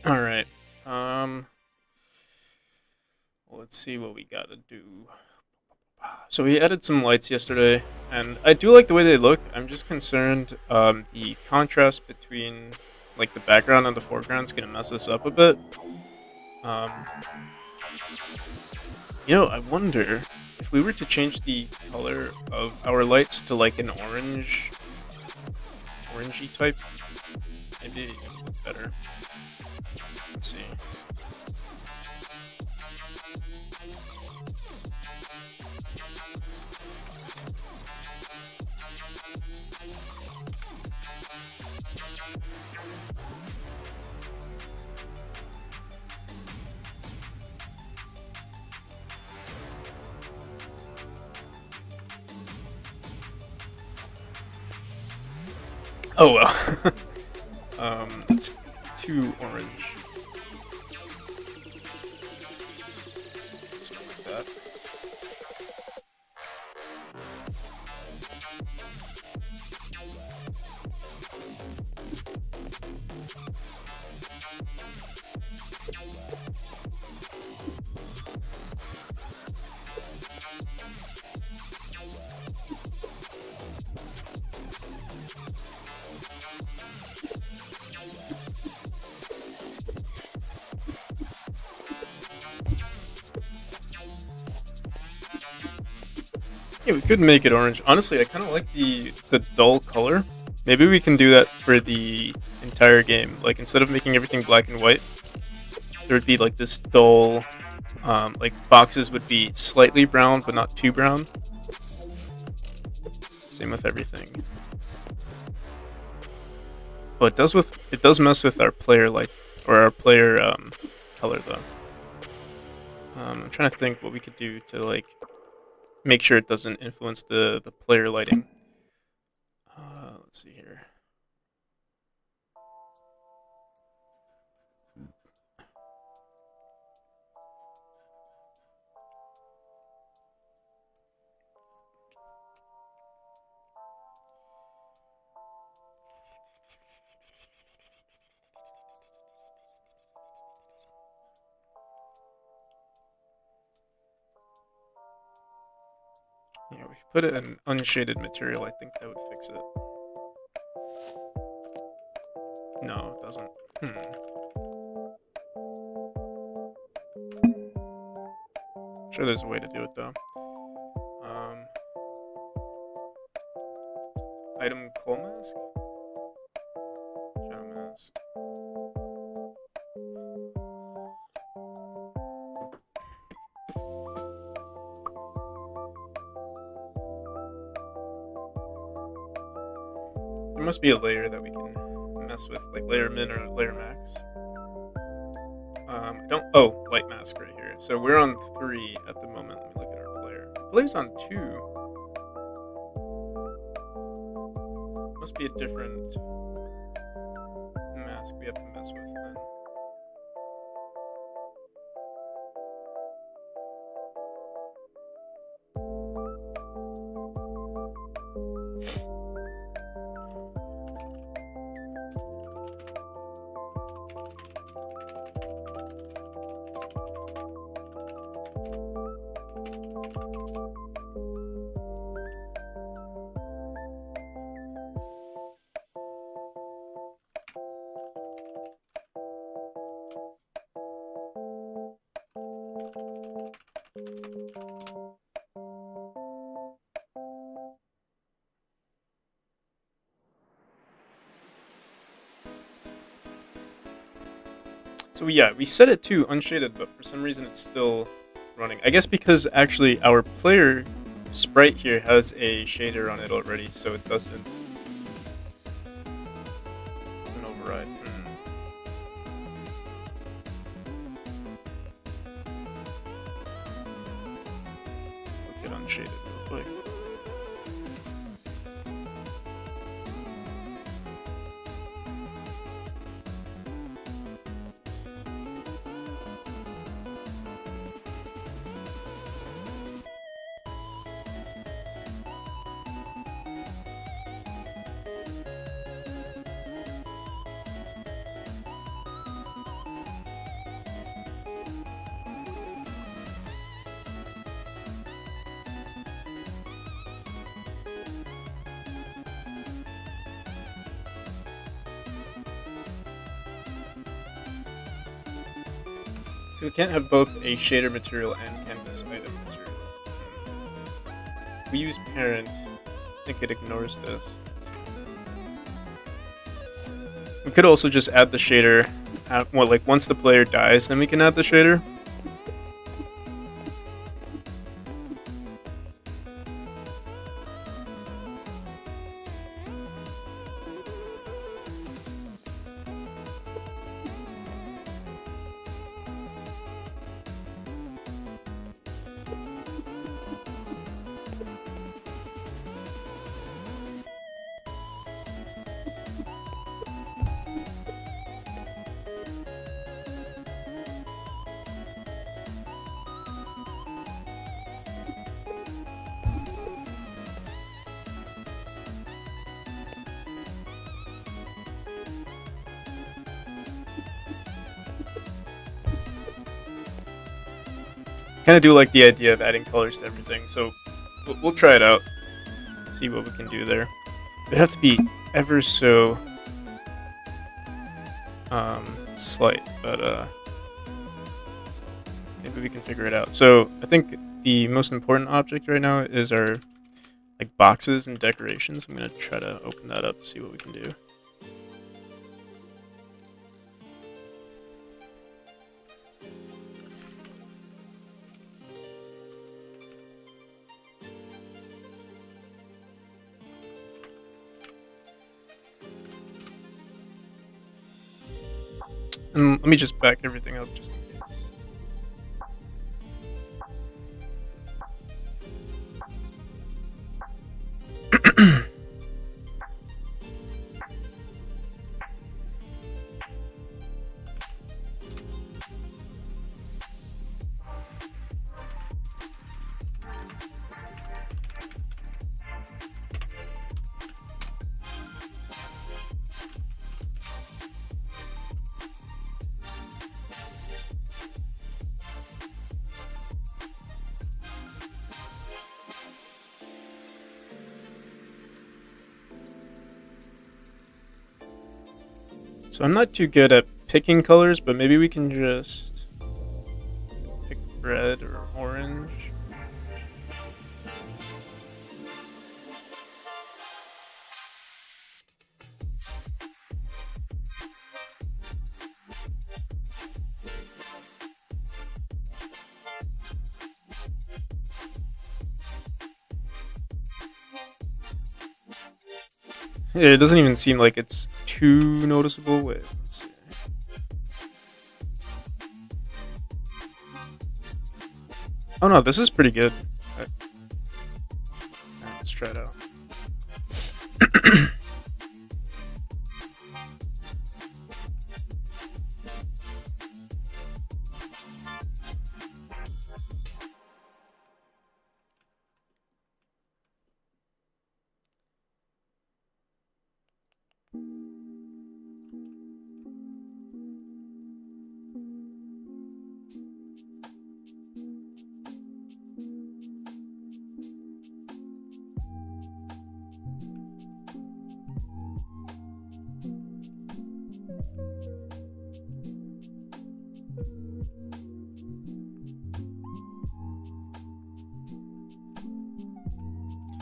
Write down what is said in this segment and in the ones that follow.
All right. Let's see what we gotta do. So we added some lights yesterday, and I do like the way they look. I'm just concerned the contrast between like the background and the foreground is gonna mess us up a bit. Um, I wonder if we were to change the color of our lights to like an orangey type, maybe it would look better. Let's see. Oh well. It's too orange. Something like that. Yeah, we could make it orange. Honestly, I kind of like the dull color. Maybe we can do that for the entire game. Like instead of making everything black and white, there would be like this dull, like boxes would be slightly brown but not too brown. Same with everything. But it does mess with our player light or our player color though. I'm trying to think what we could do to like make sure it doesn't influence the player lighting. Let's see here. Yeah, we put it in unshaded material. I think that would fix it. No, it doesn't. Sure, there's a way to do it though. Um, item coal mask. Shadow mask. There must be a layer that we can mess with, like layer min or layer max. I don't. Oh, light mask right here. So we're on 3 at the moment. Let me look at our player. Player's on 2. Must be a different mask we have to mess with then. So yeah, we set it to unshaded, but for some reason it's still running. I guess because actually our player sprite here has a shader on it already, so it doesn't override. Look at unshaded real quick. So we can't have both a shader material and canvas item material. If we use parent, I think it ignores this. We could also just add the shader. Well, like once the player dies, then we can add the shader. Kind of do like the idea of adding colors to everything, so we'll try it out, see what we can do there. It'd have to be ever so slight, but maybe we can figure it out. So I think the most important object right now is our like boxes and decorations. I'm gonna try to open that up, see what we can do. And let me just back everything up just in case. So I'm not too good at picking colors, but maybe we can just pick red or orange. Yeah, it doesn't even seem like it's too noticeable. Wait, let's see. Oh no, this is pretty good. Let's try it out.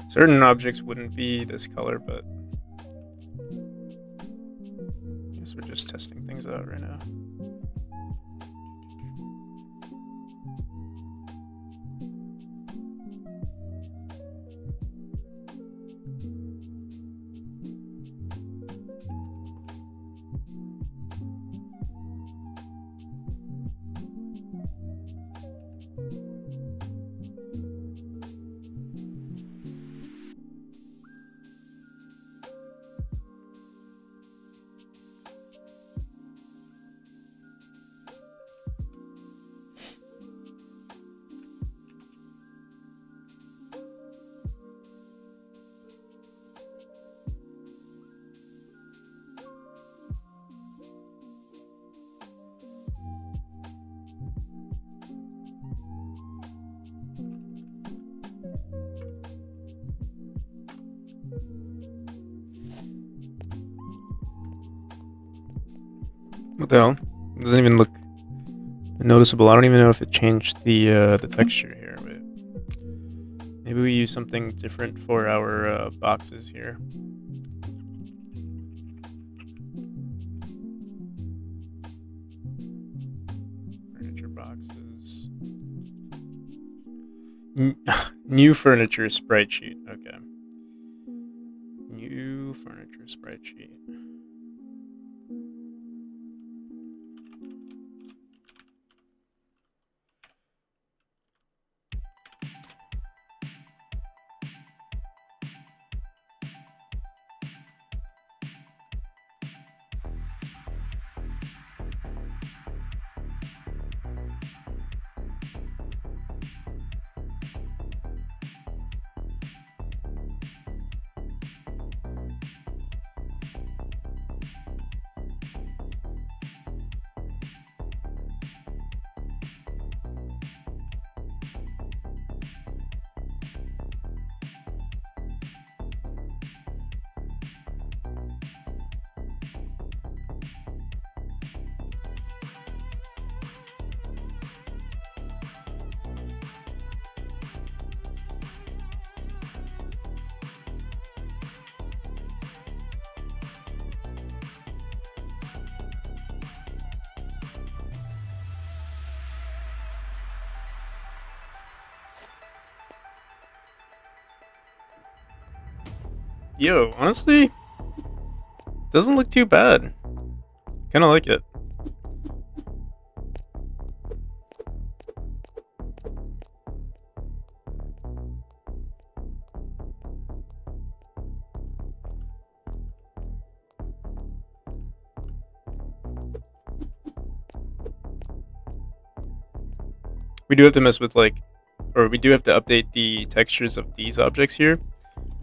Certain objects wouldn't be this color, but I guess we're just testing things out right now. What the hell? It doesn't even look noticeable. I don't even know if it changed the texture here. Wait. Maybe we use something different for our boxes here. Furniture boxes. New furniture sprite sheet. Okay. New furniture sprite sheet. Yo, honestly, doesn't look too bad. Kind of like it. We do have to mess with we do have to update the textures of these objects here.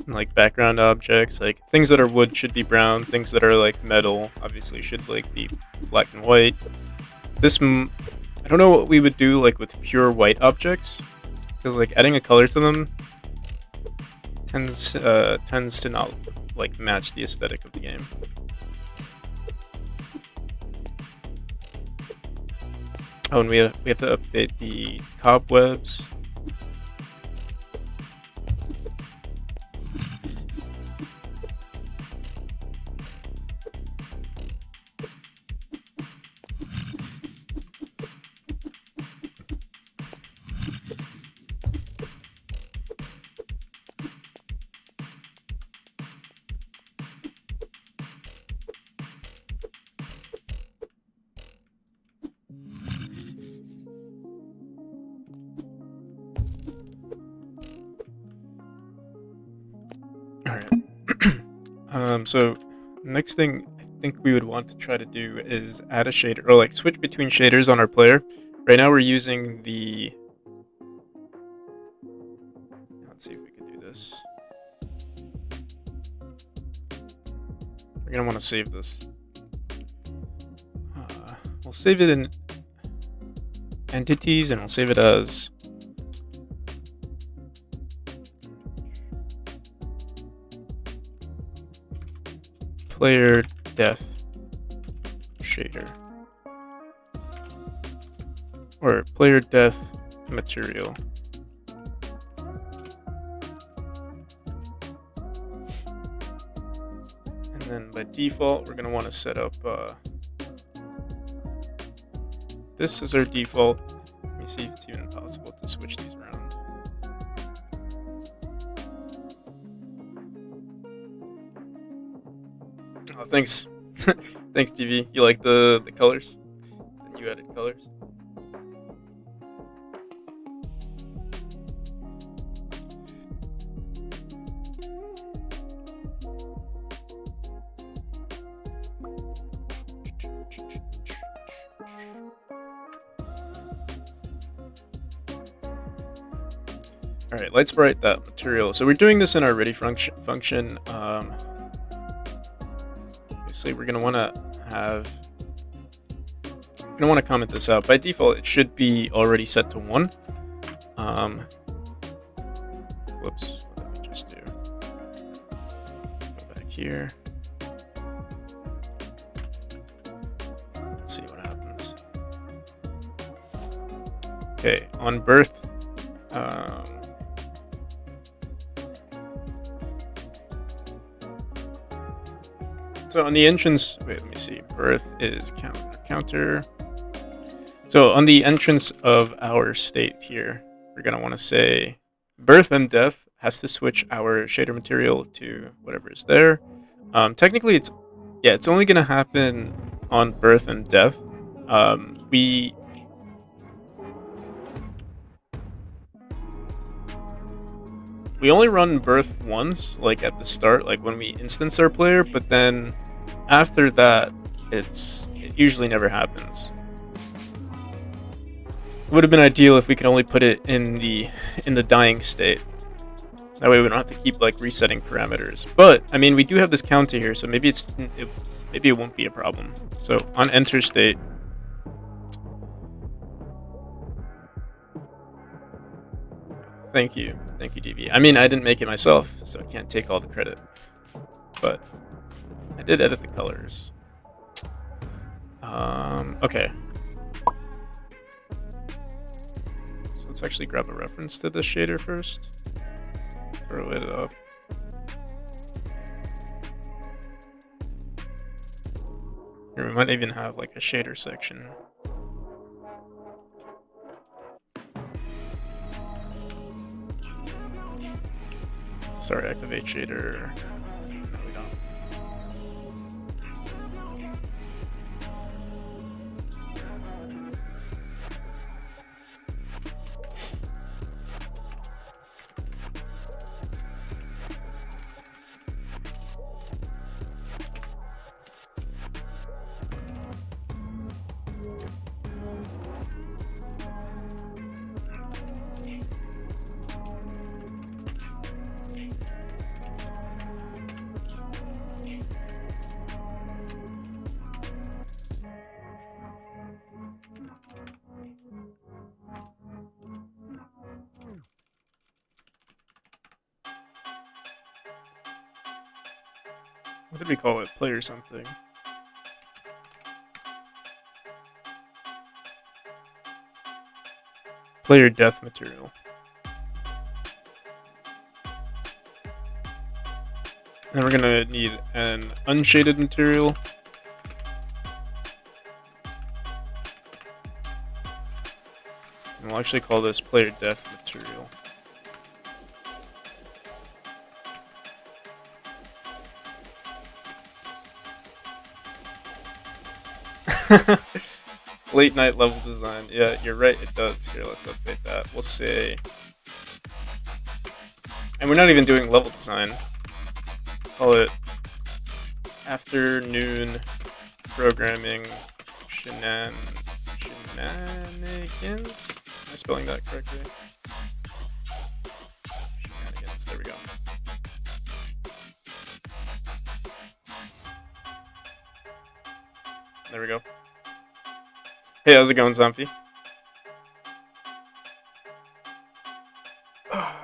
Like background objects, like things that are wood should be brown, things that are like metal obviously should be black and white. I don't know what we would do like with pure white objects, because like adding a color to them tends to not like match the aesthetic of the game. Oh, and we have to update the cobwebs. So next thing I think we would want to try to do is add a shader, or like switch between shaders on our player. Right now we're using the... Let's see if we can do this. We're gonna want to save this. We'll save it in entities, and we'll save it as... player death shader, or player death material. And then by default, we're going to want to set up this as our default. Let me see if it's even possible to switch these around. Oh, thanks. Thanks, TV. You like the colors? And you added colors? Alright, light sprite that material. So we're doing this in our ready function. Obviously, we're gonna want to comment this out. By default, it should be already set to 1. Whoops, what did we just do? Go back here. Let's see what happens. Okay, on birth. Um, so on the entrance, wait, let me see. Birth is counter. So on the entrance of our state here, we're gonna want to say birth and death has to switch our shader material to whatever is there. Technically, it's only gonna happen on birth and death. We only run birth once, like at the start, like when we instance our player, but then after that, it usually never happens. It would have been ideal if we could only put it in the dying state. That way we don't have to keep like resetting parameters. But I mean, we do have this counter here, so maybe maybe it won't be a problem. So on enter state, thank you, DV. I mean, I didn't make it myself, so I can't take all the credit, but I did edit the colors. Okay. So let's actually grab a reference to the shader first. Throw it up. Here, we might even have like a shader section. Sorry, activate shader. No, we don't. What did we call it? Player something. Player death material. Then we're gonna need an unshaded material. And we'll actually call this player death material. Late night level design. Yeah, you're right, it does. Here, let's update that. We'll say... And we're not even doing level design. Call it afternoon programming shenanigans. Am I spelling that correctly? Shenanigans, there we go. There we go. Hey, how's it going, Zamfi?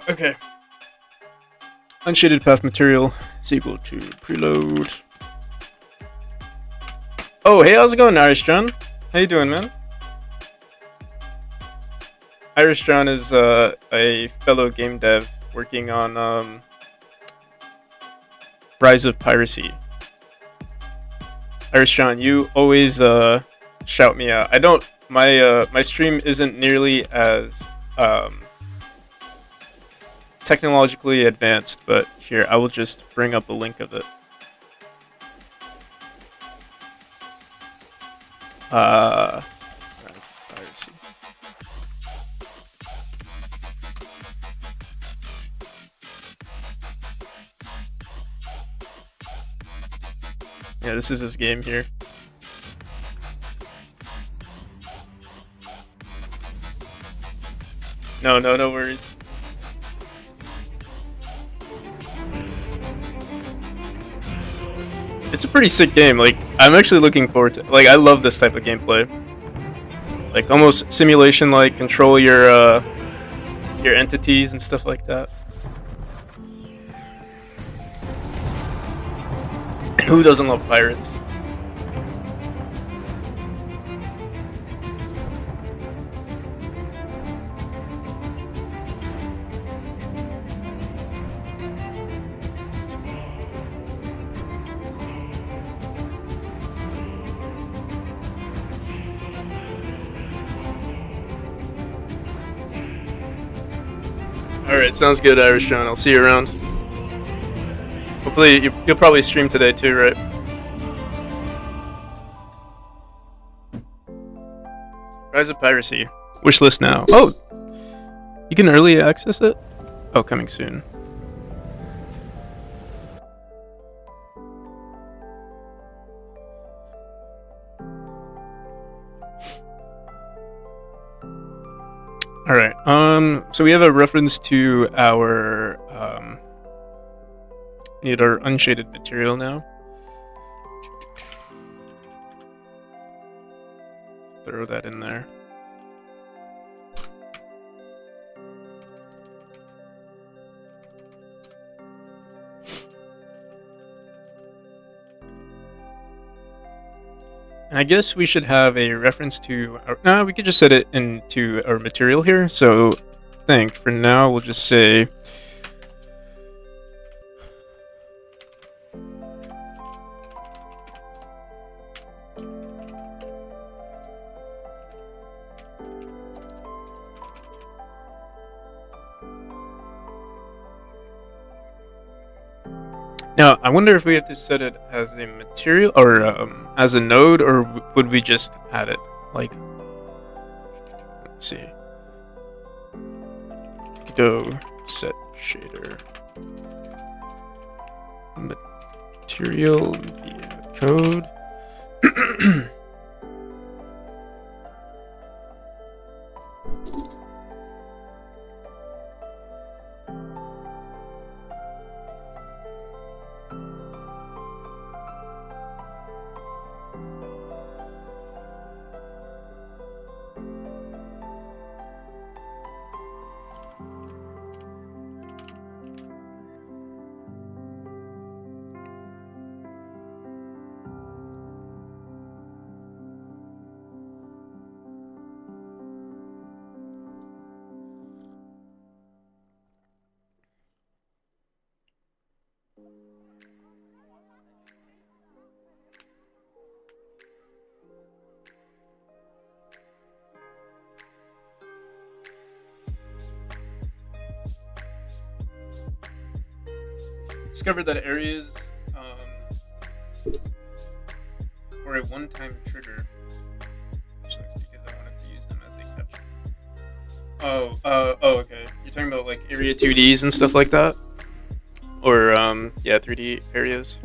Okay. Unshaded path material is equal to preload. Oh, hey, how's it going, Irish John? How you doing, man? Irish John is a fellow game dev working on Rise of Piracy. Irish John, you always shout me out. I don't. My stream isn't nearly as technologically advanced, but here I will just bring up a link of it. Piracy. Yeah, this is his game here. No worries. It's a pretty sick game. Like, I'm actually looking forward to. Like, I love this type of gameplay. Like, almost simulation. Like, control your entities and stuff like that. Who doesn't love pirates? Alright, sounds good, Irish John. I'll see you around. Hopefully, you'll probably stream today too, right? Rise of Piracy. Wishlist now. Oh! You can early access it? Oh, coming soon. Alright, so we have a reference to our, need our unshaded material now. Throw that in there. And I guess we should have a reference to our, no, we could just set it into our material here. So I think for now we'll just say now, I wonder if we have to set it as a material or as a node, or would we just add it? Like, let's see. Do set shader material via code. Discovered that areas for a one-time trigger, which sucks because I wanted to use them as a capture. Oh, okay. You're talking about like area 2Ds and stuff like that, or yeah, 3D areas.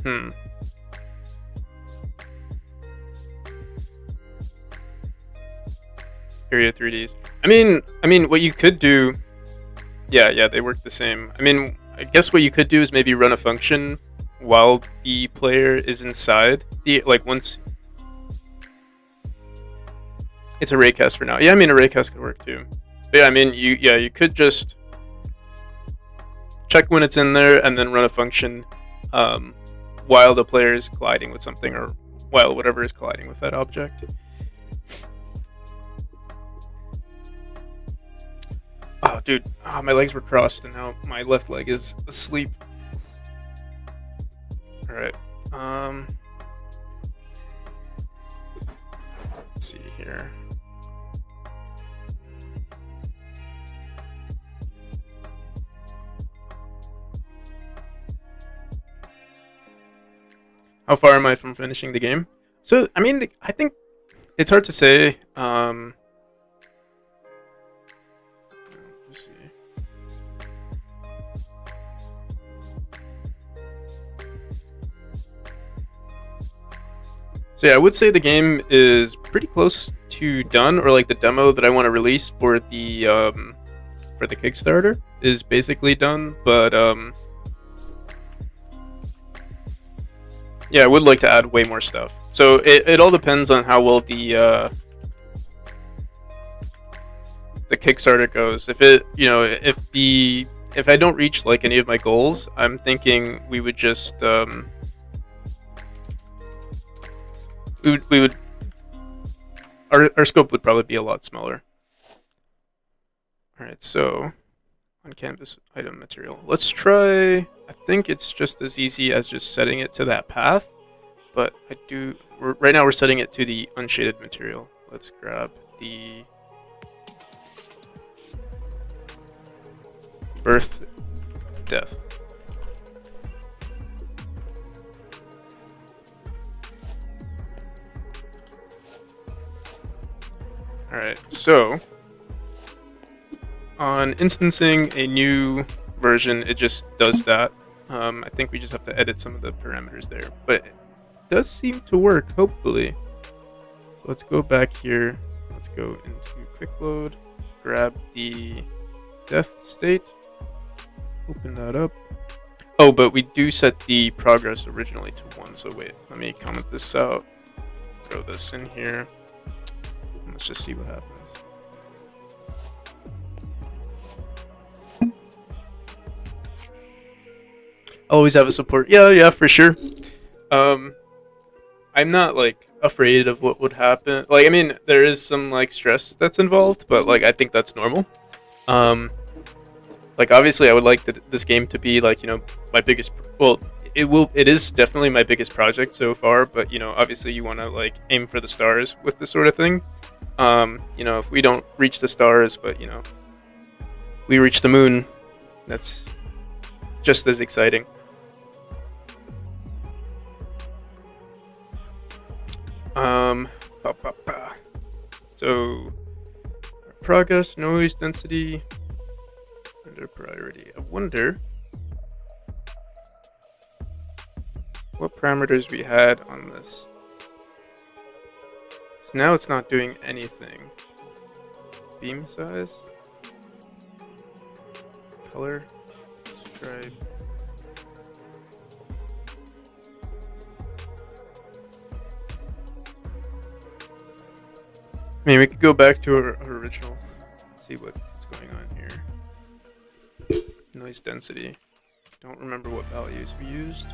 Area 3Ds. I mean, what you could do. Yeah, they work the same. I mean, I guess what you could do is maybe run a function while the player is inside the, like, once it's a raycast for now. Yeah, I mean, a raycast could work too. But yeah, I mean, you could just check when it's in there and then run a function while the player is colliding with something, or while whatever is colliding with that object. Oh, dude, my legs were crossed and now my left leg is asleep. Alright, let's see here. How far am I from finishing the game? So, I mean, I think it's hard to say. Let's see. So yeah, I would say the game is pretty close to done, or like the demo that I want to release for the Kickstarter is basically done, but yeah, I would like to add way more stuff. So it all depends on how well the Kickstarter goes. If it, you know, if I don't reach like any of my goals, I'm thinking we would just we would our scope would probably be a lot smaller. All right, so on canvas item material, let's try. I think it's just as easy as just setting it to that path, but right now we're setting it to the unshaded material. Let's grab the birth, death. Alright, so on instancing a new version, it just does that. I think we just have to edit some of the parameters there, but it does seem to work, hopefully. So let's go back here. Let's go into quick load, grab the death state, open that up. Oh, but we do set the progress originally to 1, so wait, let me comment this out, throw this in here, and let's just see what happens. Always have a support. Yeah, for sure. I'm not like afraid of what would happen. Like, I mean, there is some like stress that's involved, but like I think that's normal. Like obviously, I would like this game to be like, you know, my biggest. Well, it is definitely my biggest project so far. But you know, obviously, you want to like aim for the stars with this sort of thing. You know, if we don't reach the stars, but you know, we reach the moon, that's just as exciting. So progress, noise, density, under priority. I wonder what parameters we had on this. So now it's not doing anything. Beam size, color, stripe. I mean, we could go back to our original, see what's going on here. Noise density. Don't remember what values we used.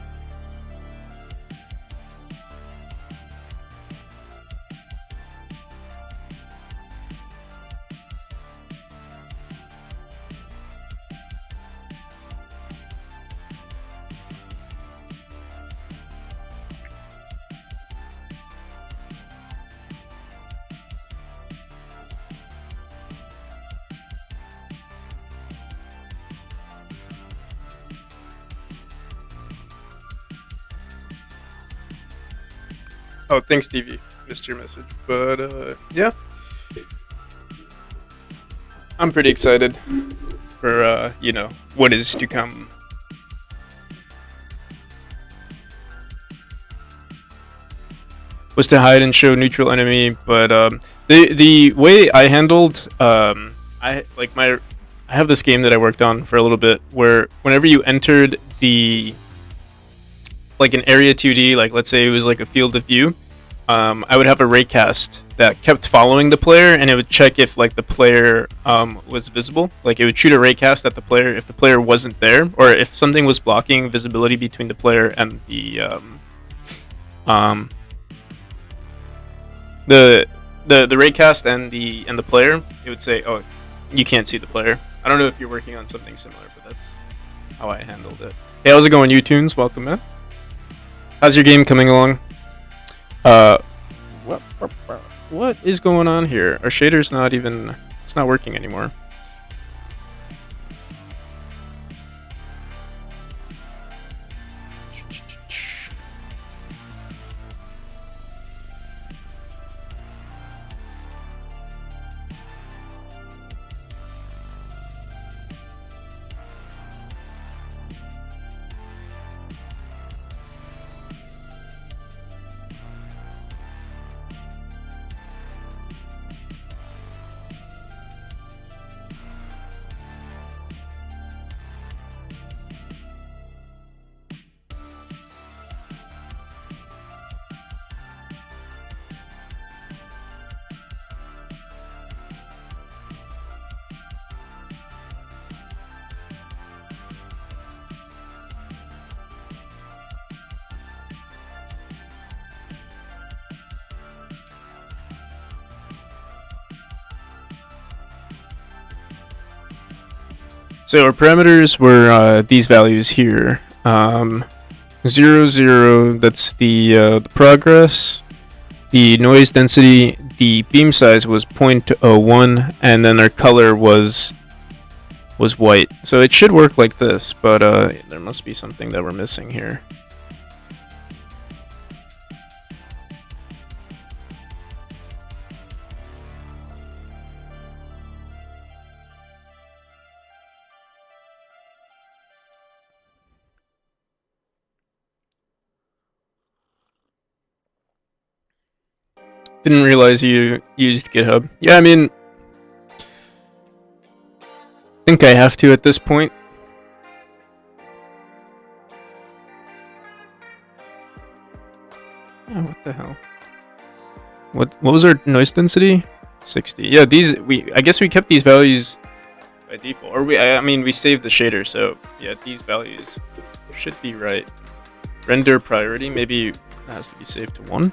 Oh, thanks, Stevie. Missed your message. But, yeah. I'm pretty excited for, you know, what is to come. Was to hide and show neutral enemy, but, the way I handled, I have this game that I worked on for a little bit where whenever you entered the like an area 2D, like let's say it was like a field of view, I would have a raycast that kept following the player, and it would check if like the player was visible. Like it would shoot a raycast at the player if the player wasn't there, or if something was blocking visibility between the player and the raycast and the player. It would say, "Oh, you can't see the player." I don't know if you're working on something similar, but that's how I handled it. Hey, how's it going, YouTunes? Welcome, man. How's your game coming along? What is going on here? Our shader's not even... It's not working anymore. So our parameters were these values here. 0, 0, that's the progress. The noise density, the beam size was 0.01, and then our color was was white. So it should work like this, but there must be something that we're missing here. Didn't realize you used GitHub. Yeah, I mean, I think I have to at this point. Oh, what the hell? What was our noise density? 60. Yeah, I guess we kept these values by default, or I mean we saved the shader, so yeah, these values should be right. Render priority, maybe it has to be saved to 1.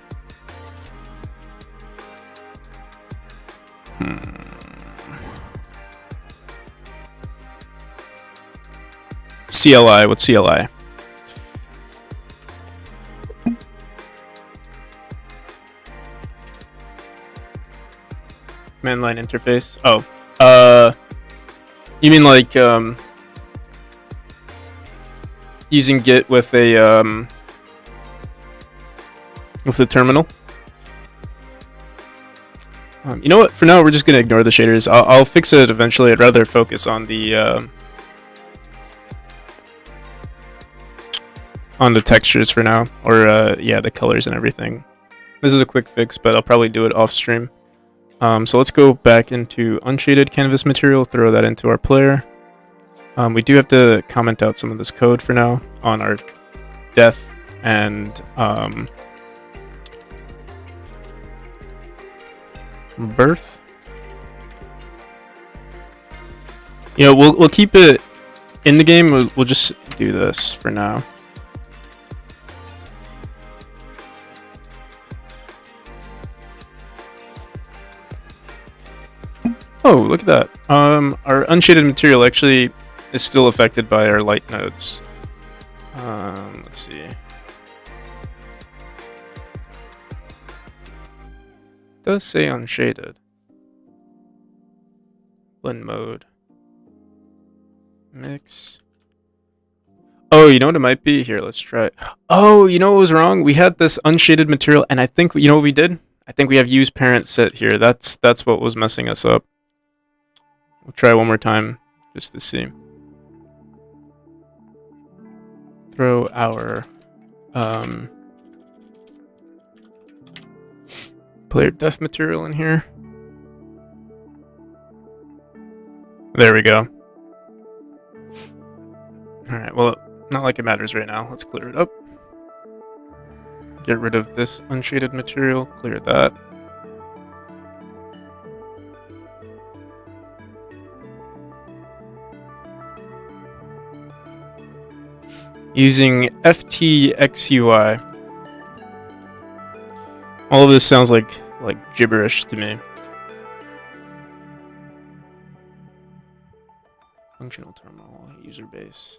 CLI, what's CLI? Command line interface. Oh, you mean like using Git with a terminal? You know what? For now, we're just gonna ignore the shaders. I'll fix it eventually. I'd rather focus on the textures for now, or yeah, the colors and everything. This is a quick fix, but I'll probably do it off stream. So let's go back into unshaded canvas material, throw that into our player. We do have to comment out some of this code for now on our death and birth. You know, we'll keep it in the game. We'll just do this for now. Oh, look at that. Our unshaded material actually is still affected by our light nodes. Let's see. It does say unshaded. Blend mode. Mix. Oh, you know what it might be? Here, let's try it. Oh, you know what was wrong? We had this unshaded material, and I think, you know what we did? I think we have use parent set here. That's what was messing us up. We'll try one more time, just to see. Throw our player def material in here. There we go. Alright, well, not like it matters right now. Let's clear it up. Get rid of this unshaded material, clear that. Using FTXUI. All of this sounds like gibberish to me. Functional terminal, user base.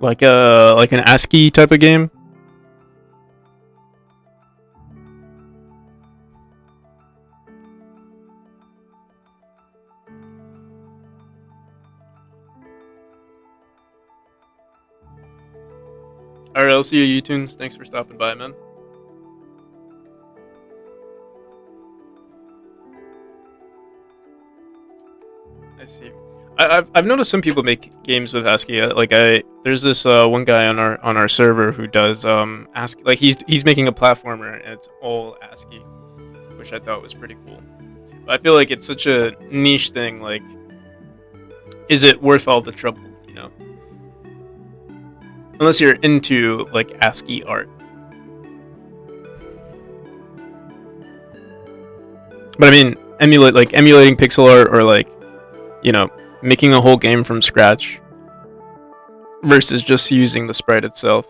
Like an ASCII type of game. Alright, I'll see you, YouTunes. Thanks for stopping by, man. I see. I've noticed some people make games with ASCII. There's this one guy on our server who does ASCII. Like he's making a platformer and it's all ASCII, which I thought was pretty cool. But I feel like it's such a niche thing. Like, is it worth all the trouble? You know, unless you're into like ASCII art. But I mean, emulating pixel art, or like, you know, making a whole game from scratch versus just using the sprite itself.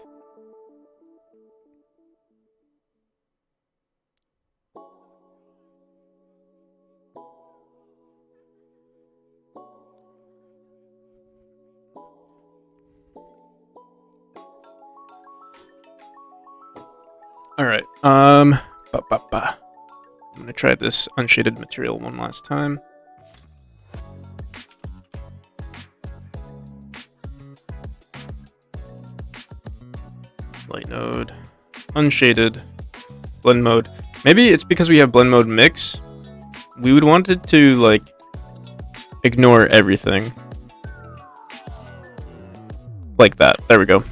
All right. I'm gonna try this unshaded material one last time. Light node, unshaded, blend mode. Maybe it's because we have blend mode mix. We would want it to like ignore everything. Like that. There we go.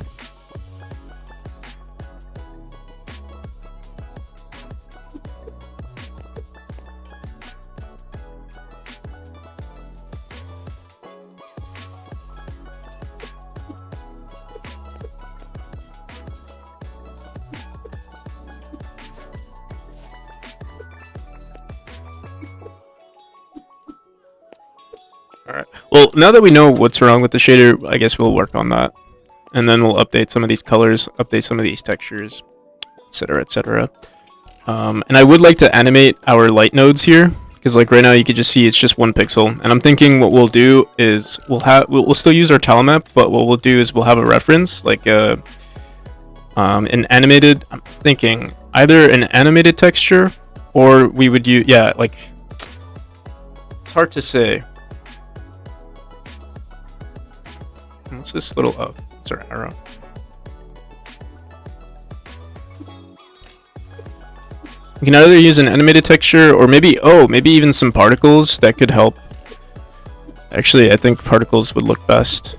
Alright. Well, now that we know what's wrong with the shader, I guess we'll work on that. And then we'll update some of these colors, update some of these textures, etc., etc. And I would like to animate our light nodes here, because like right now you can just see it's just 1 pixel. And I'm thinking what we'll do is we'll still use our tile map, but what we'll do is we'll have a reference, like an animated. I'm thinking either an animated texture, or we would use like it's hard to say. What's this little sorry, arrow? We can either use an animated texture or maybe even some particles that could help. Actually, I think particles would look best.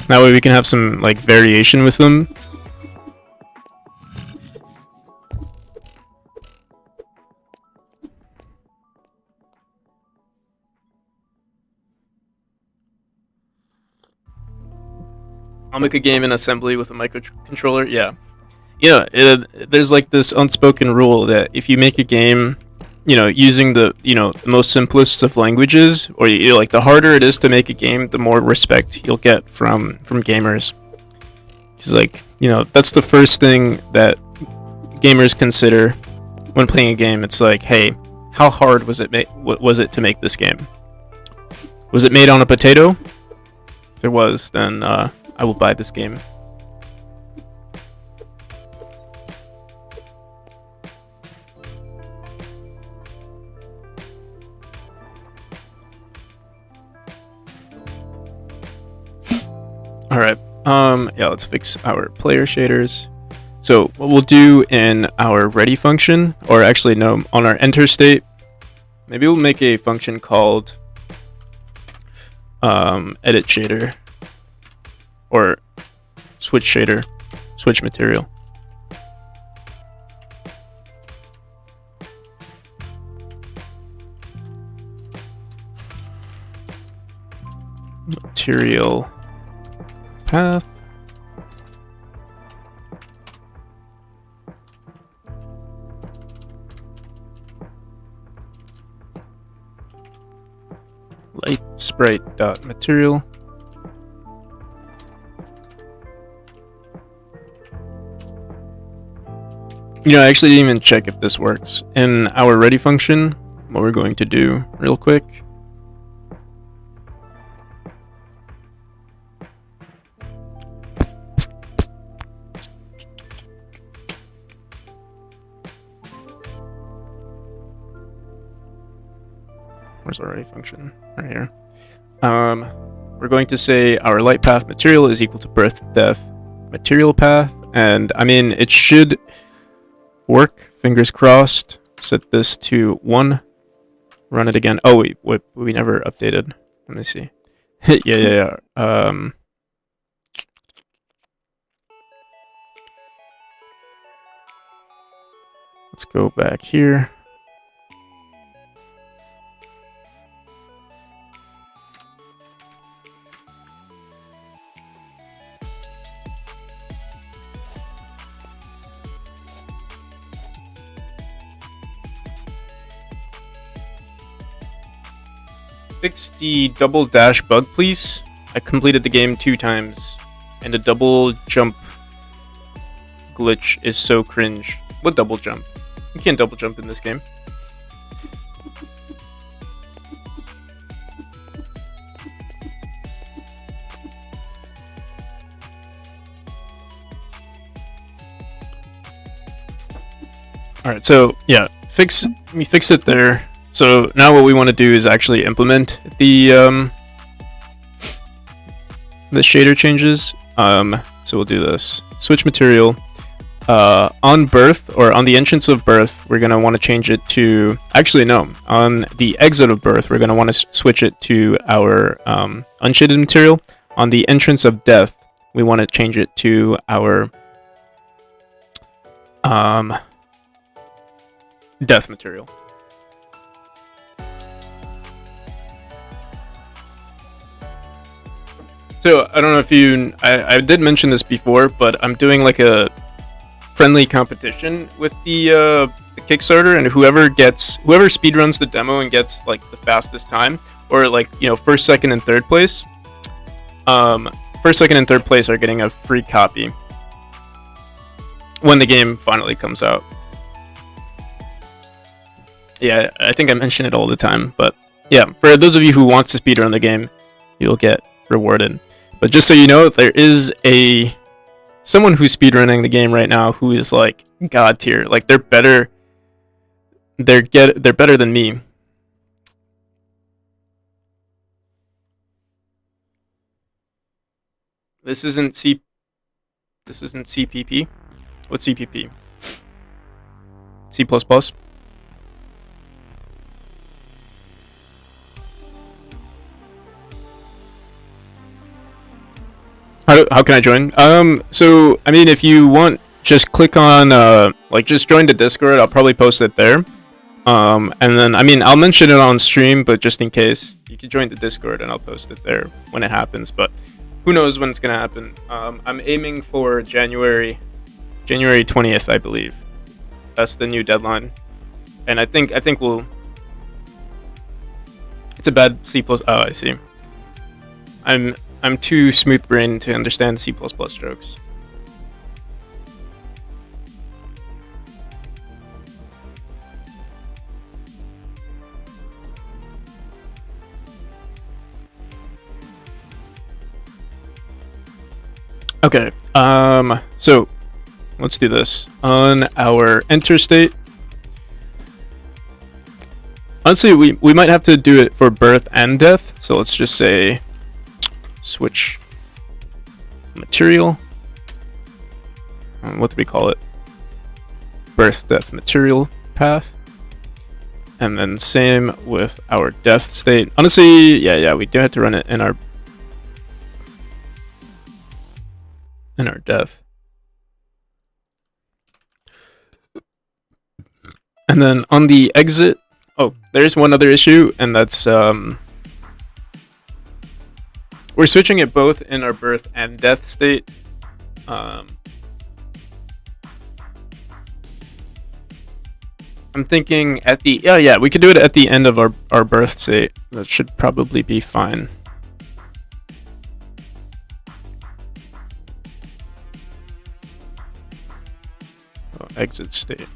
That way we can have some like variation with them. I'll make a game in assembly with a microcontroller. Yeah. There's like this unspoken rule that if you make a game, using the most simplest of languages, or like the harder it is to make a game, the more respect you'll get from gamers. Because like that's the first thing that gamers consider when playing a game. It's like, hey, how hard was it to make this game? Was it made on a potato? If there was, then I will buy this game. Alright, yeah, let's fix our player shaders. So what we'll do in our ready function, or actually no, on our enter state, maybe we'll make a function called edit shader. Or switch shader, switch material. Material path. Light sprite dot material. I actually didn't even check if this works. In our ready function, what we're going to do real quick. Where's our ready function? Right here. We're going to say our light path material is equal to birth depth material path. And I mean, it should work, fingers crossed. Set this to 1. Run it again. Oh, we never updated. Let me see. yeah. Let's go back here. Fix the double dash bug, please. I completed the game 2 times, and the double jump glitch is so cringe. What double jump? You can't double jump in this game. All right, so yeah, we fix it there. So now what we want to do is actually implement the shader changes. So we'll do this. Switch material. On birth, or on the entrance of birth, we're gonna want to change it to. Actually, no. On the exit of birth, we're gonna want to switch it to our unshaded material. On the entrance of death, we want to change it to our death material. So I don't know if I did mention this before, but I'm doing like a friendly competition with the Kickstarter, and whoever speedruns the demo and gets like the fastest time, or like, you know, first, second, and third place. First, second, and third place are getting a free copy when the game finally comes out. Yeah, I think I mention it all the time, but yeah, for those of you who wants to speedrun the game, you'll get rewarded. But just so you know, there is someone who's speedrunning the game right now who is like god tier. Like they're better. They're better than me. This isn't CPP. What's CPP? C++. How can I join? So I mean, if you want, just click on like just join the Discord. I'll probably post it there. And then I mean, I'll mention it on stream, but just in case, you can join the Discord and I'll post it there when it happens. But who knows when it's gonna happen? I'm aiming for January 20th, I believe. That's the new deadline, and I think we'll. It's a bad C++. Oh, I see. I'm too smooth-brained to understand C++ jokes. Okay, so let's do this. On our enter state, honestly, we might have to do it for birth and death, so let's just say switch material. What do we call it? Birth, death, material path. And then same with our death state. Honestly, yeah, we do have to run it in our dev. And then on the exit, oh, there's one other issue, and that's we're switching it both in our birth and death state. I'm thinking at the yeah, we could do it at the end of our birth state. That should probably be fine. Exit state.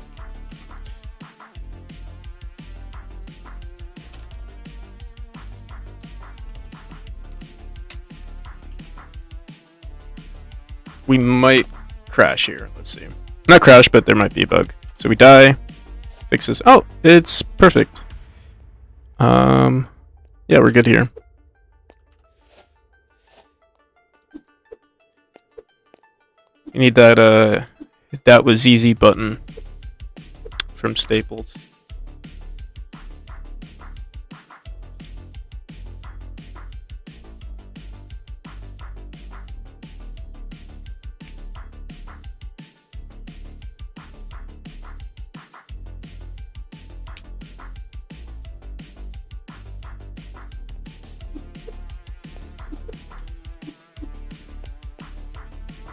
We might crash here. Let's see. Not crash, but there might be a bug. So we die. Fixes. Oh, it's perfect. Yeah, we're good here. We need that that was easy button from Staples.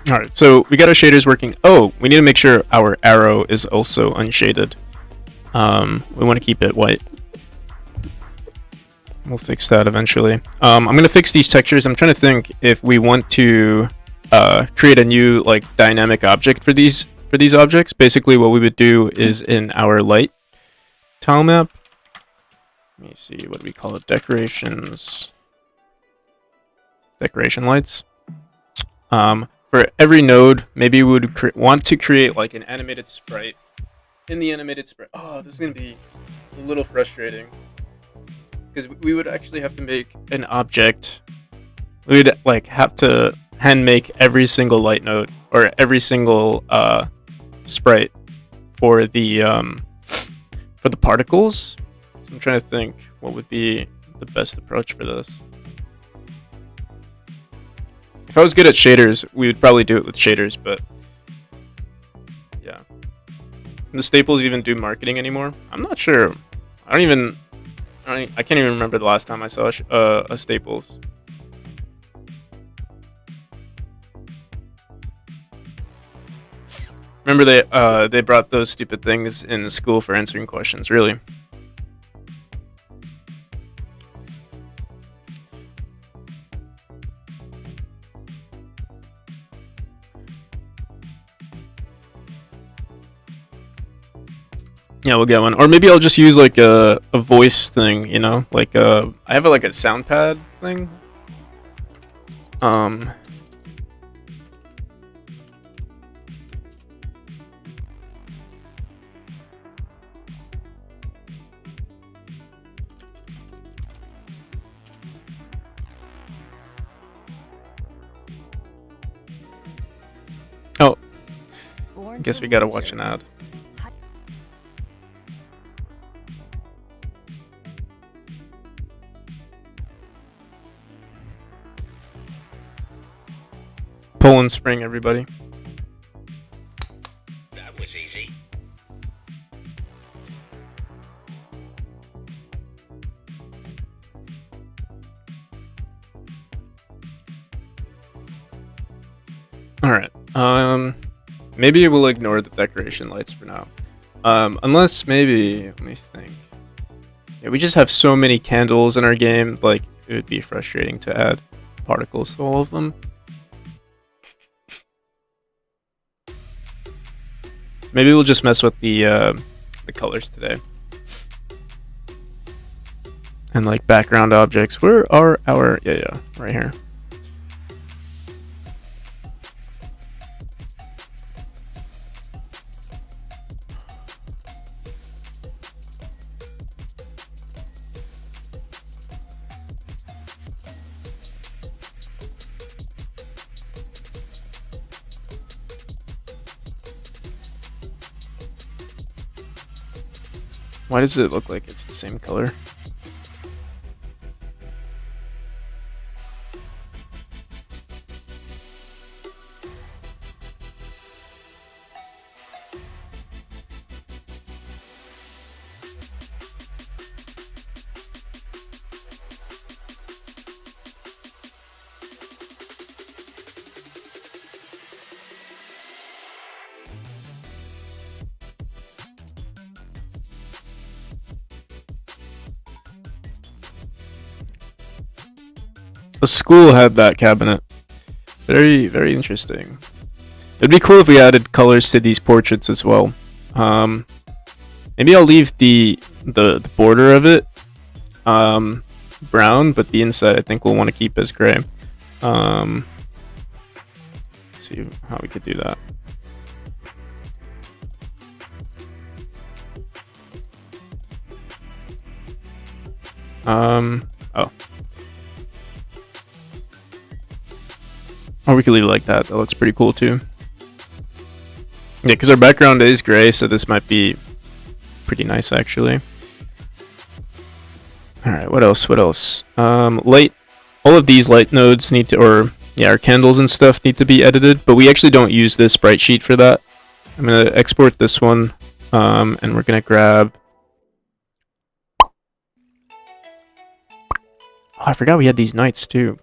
Alright, so we got our shaders working. Oh, we need to make sure our arrow is also unshaded. We want to keep it white. We'll fix that eventually. I'm going to fix these textures. I'm trying to think if we want to create a new like dynamic object for these objects. Basically what we would do is in our light tile map. Let me see, what do we call it? Decorations. Decoration lights. For every node, maybe we would want to create like an animated sprite in the animated sprite. Oh, this is gonna be a little frustrating because we would actually have to make an object. We would like have to hand make every single light node or every single sprite for the particles. So I'm trying to think what would be the best approach for this. If I was good at shaders, we would probably do it with shaders, but yeah. And the staples even do marketing anymore? I'm not sure. I can't even remember the last time I saw a staples. Remember they brought those stupid things in school for answering questions, really. Yeah, we'll get one. Or maybe I'll just use like a voice thing, you know? Like I have like a sound pad thing. Oh, I guess we gotta watch an ad. Poland Spring, everybody. That was easy. All right. Maybe we'll ignore the decoration lights for now. Unless maybe, let me think. Yeah, we just have so many candles in our game. Like it would be frustrating to add particles to all of them. Maybe we'll just mess with the colors today. And like background objects. Where are our... Yeah, right here. Why does it look like it's the same color? The school had that cabinet. Very, very interesting. It'd be cool if we added colors to these portraits as well. Maybe I'll leave the border of it brown, but the inside I think we'll want to keep as gray. See how we could do that. Oh. Or we could leave it like that. That looks pretty cool too. Yeah, because our background is gray, so this might be pretty nice actually. Alright, what else? What else? Light. All of these light nodes need to, or yeah, our candles and stuff need to be edited, but we actually don't use this sprite sheet for that. I'm going to export this one, and we're going to grab... Oh, I forgot we had these knights too.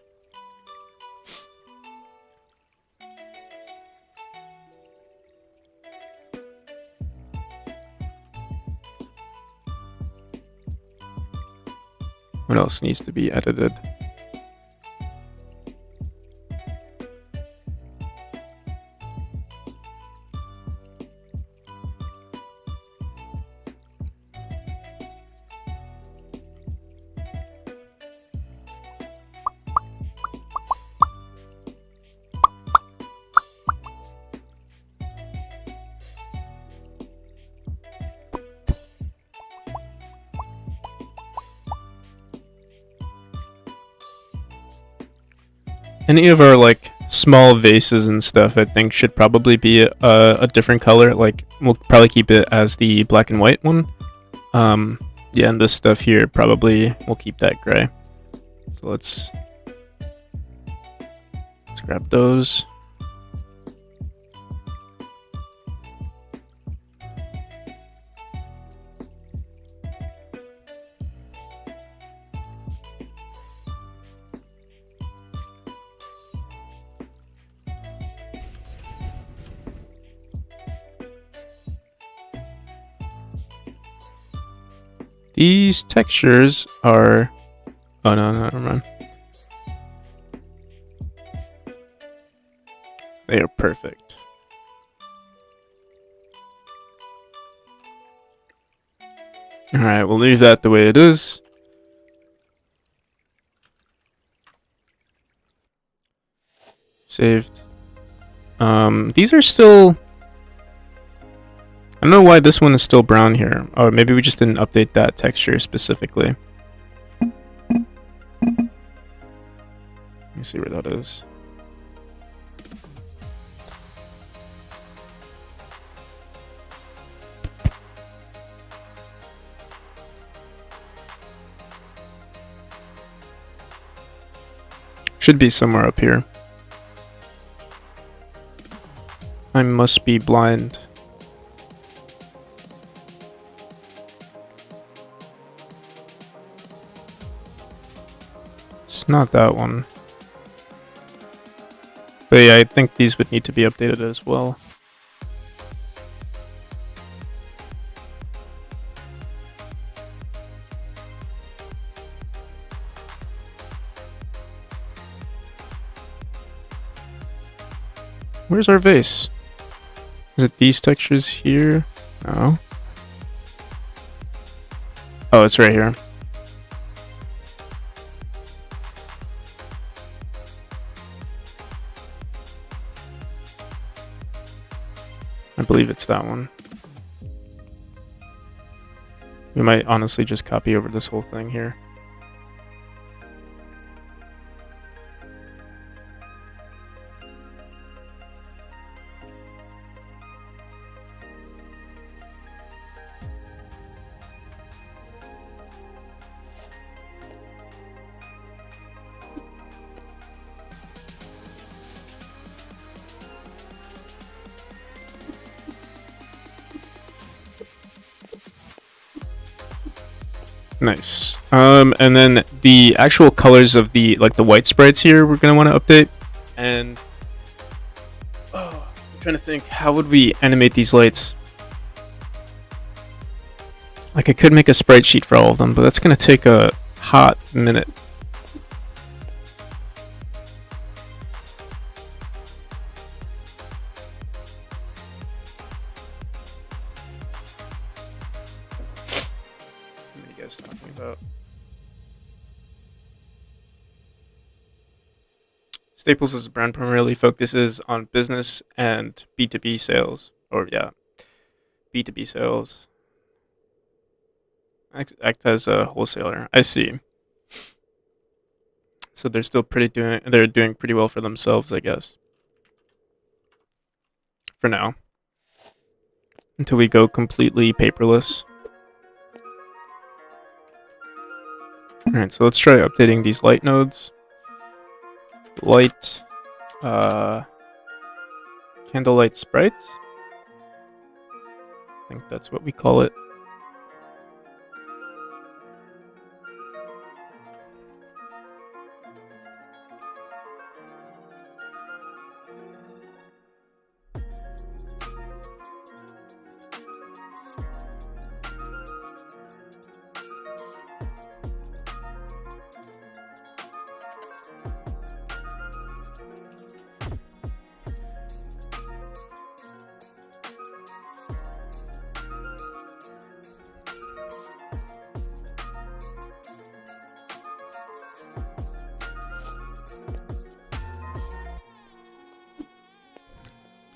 What else needs to be edited? Any of our like small vases and stuff, I think, should probably be a different color. Like we'll probably keep it as the black and white one. Yeah, and this stuff here probably we'll keep that gray. So let's grab those. These textures are... Oh, no, never mind. They are perfect. Alright, we'll leave that the way it is. Saved. These are still... I don't know why this one is still brown here. Or maybe we just didn't update that texture specifically. Let me see where that is. Should be somewhere up here. I must be blind. It's not that one. But yeah, I think these would need to be updated as well. Where's our vase? Is it these textures here? No. Oh, it's right here. I believe it's that one. We might honestly just copy over this whole thing here. Nice. And then the actual colors of the white sprites here we're gonna want to update. And I'm trying to think, how would we animate these lights? Like I could make a sprite sheet for all of them, but that's gonna take a hot minute. Talking about Staples' brand primarily focuses on business and B2B sales, or yeah, B2B sales. Act as a wholesaler. I see. So they're still they're doing pretty well for themselves, I guess. For now, until we go completely paperless. Alright, so let's try updating these light nodes. Light, candlelight sprites. I think that's what we call it.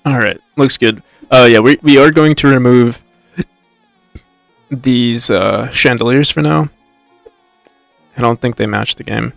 Alright, looks good. Yeah, we are going to remove these chandeliers for now. I don't think they match the game.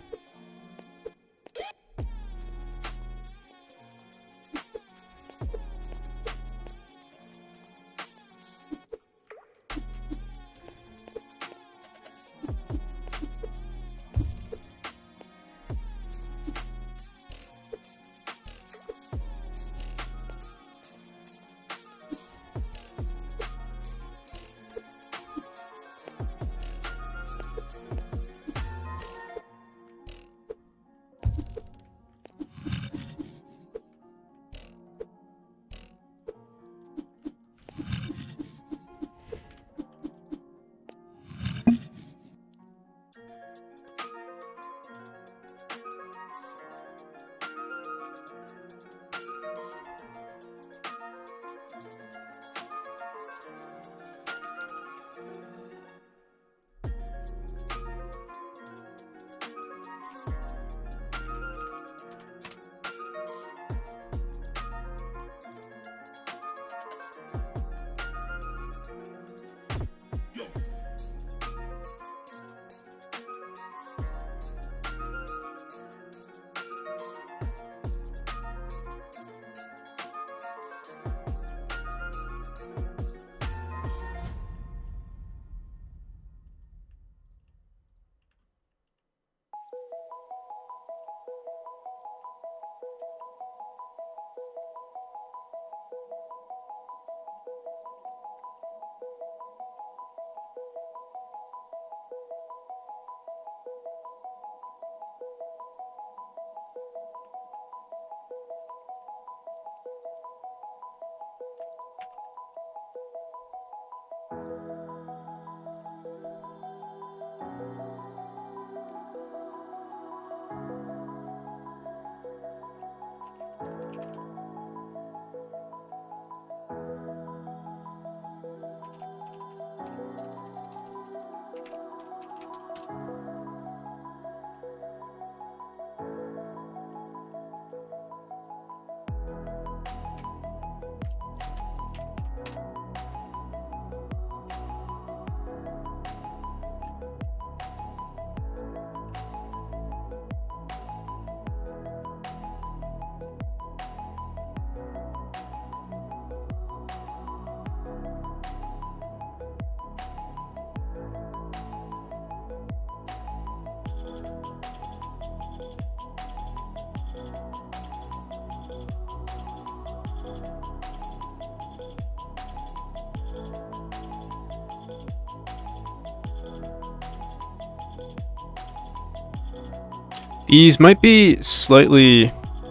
These might be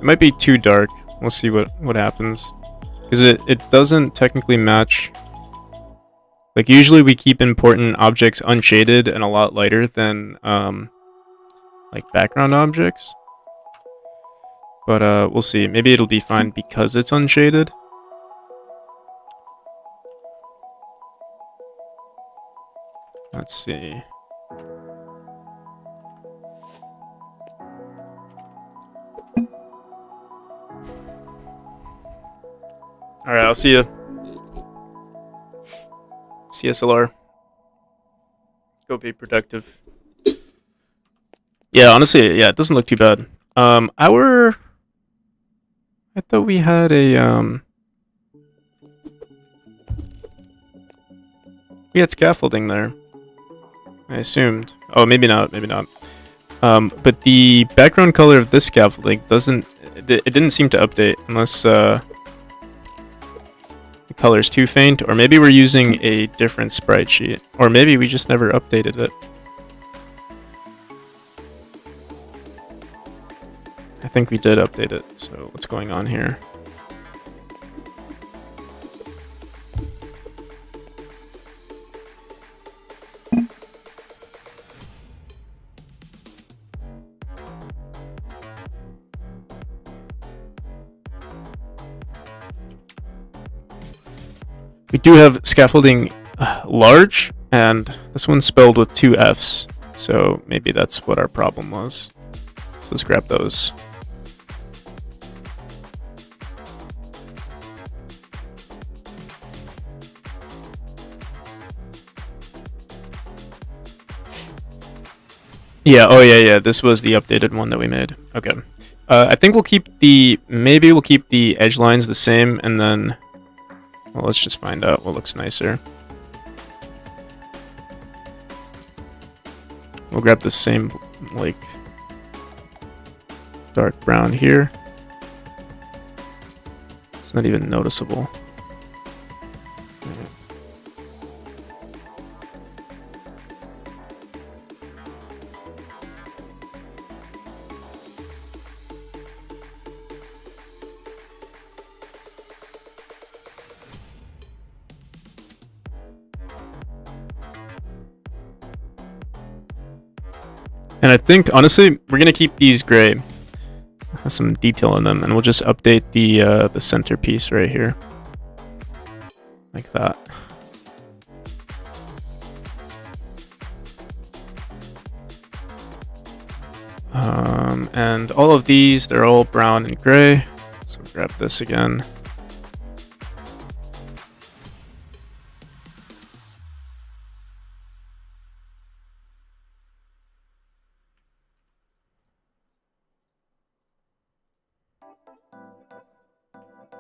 might be too dark. We'll see what happens. Because it doesn't technically match. Like, usually we keep important objects unshaded and a lot lighter than, like, background objects. But, we'll see. Maybe it'll be fine because it's unshaded. Let's see. Alright, I'll see you. CSLR. Go be productive. Yeah, honestly, yeah, it doesn't look too bad. I thought we had a, we had scaffolding there. I assumed. Oh, maybe not, maybe not. But the background color of this scaffolding it didn't seem to update unless, the color's too faint, or maybe we're using a different sprite sheet, or maybe we just never updated it. I think we did update it, so what's going on here? We do have scaffolding large, and this one's spelled with 2 F's, so maybe that's what our problem was. So let's grab those. Yeah, oh yeah, this was the updated one that we made. Okay. I think maybe we'll keep the edge lines the same, and then, well, let's just find out what looks nicer. We'll grab the same, like, dark brown here. It's not even noticeable. And I think, honestly, we're gonna keep these gray. Have some detail in them, and we'll just update the centerpiece right here. Like that. And all of these, they're all brown and gray. So grab this again.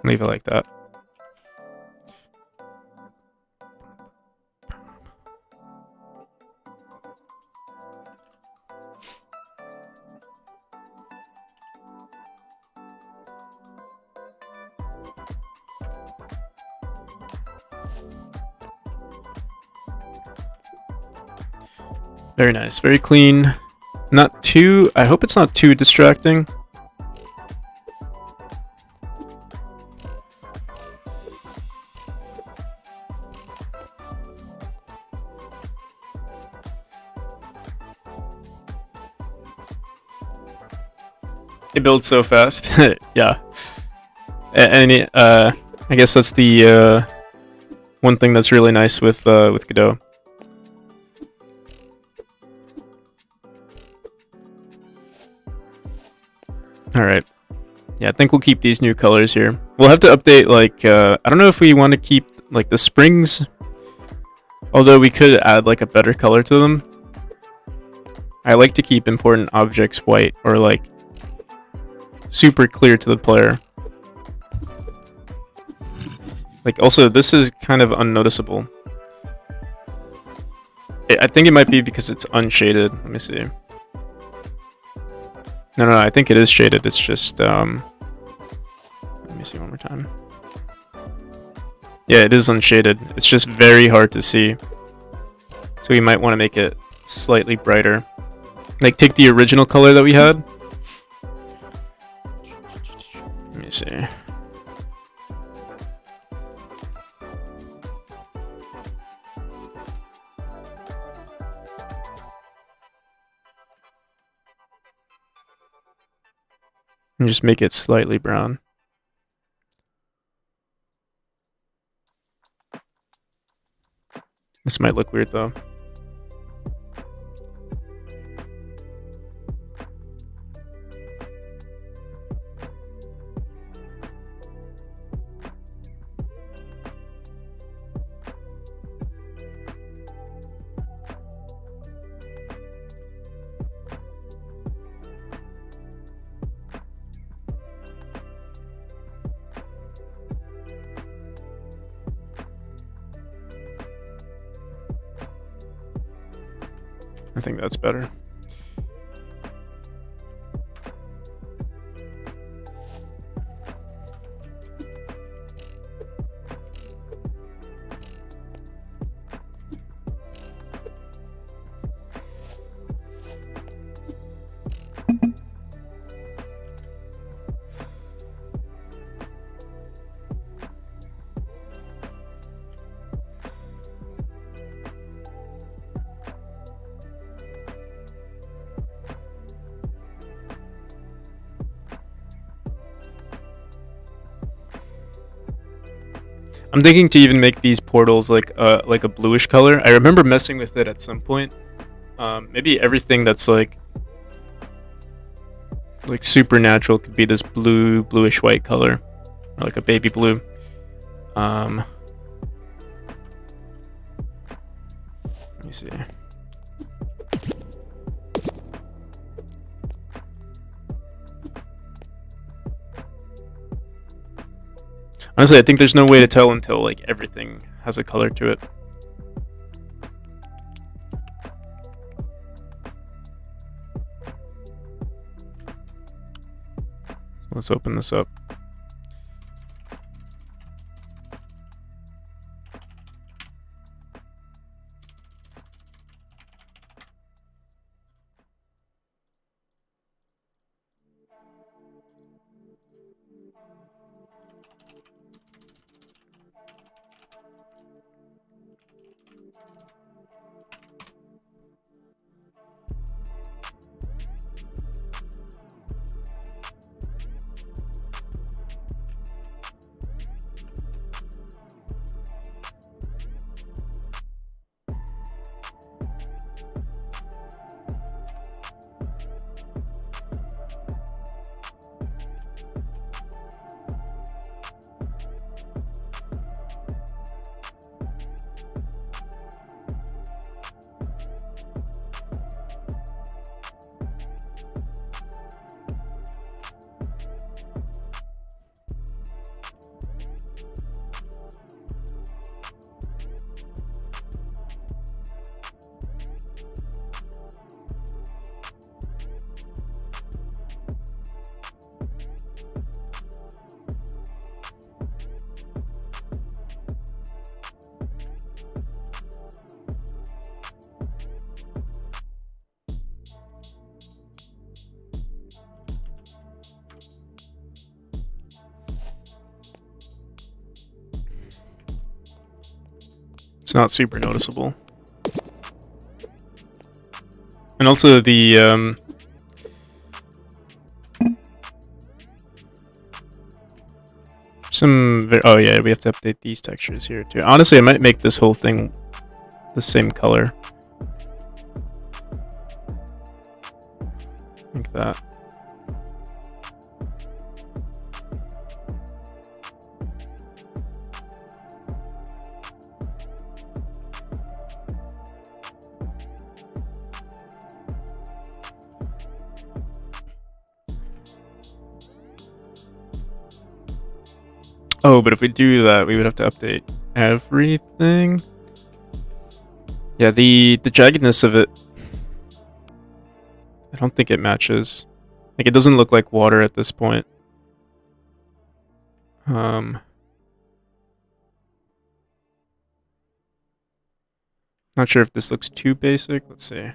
Leave it like that. Very nice, very clean. Not too, I hope it's not too distracting. It builds so fast. Yeah. And I guess that's the one thing that's really nice with Godot. All right. Yeah, I think we'll keep these new colors here. We'll have to update, like, I don't know if we want to keep, like, the springs. Although we could add, like, a better color to them. I like to keep important objects white, or, like, super clear to the player. Like, also, this is kind of unnoticeable. I think it might be because it's unshaded. Let me see. No, I think it is shaded. It's just, let me see one more time. Yeah, it is unshaded. It's just very hard to see. So we might want to make it slightly brighter. Like, take the original color that we had. Let me see. And just make it slightly brown. This might look weird though. I think that's better. I'm thinking to even make these portals like a bluish color. I remember messing with it at some point. Maybe everything that's like supernatural could be this bluish white color, or like a baby blue. Let me see. Honestly, I think there's no way to tell until like everything has a color to it. Let's open this up. It's not super noticeable. And also the oh yeah, we have to update these textures here too. Honestly, I might make this whole thing the same color. Like that. Oh, but if we do that, we would have to update everything. Yeah, the jaggedness of it, I don't think it matches. Like, it doesn't look like water at this point. Not sure if this looks too basic. Let's see.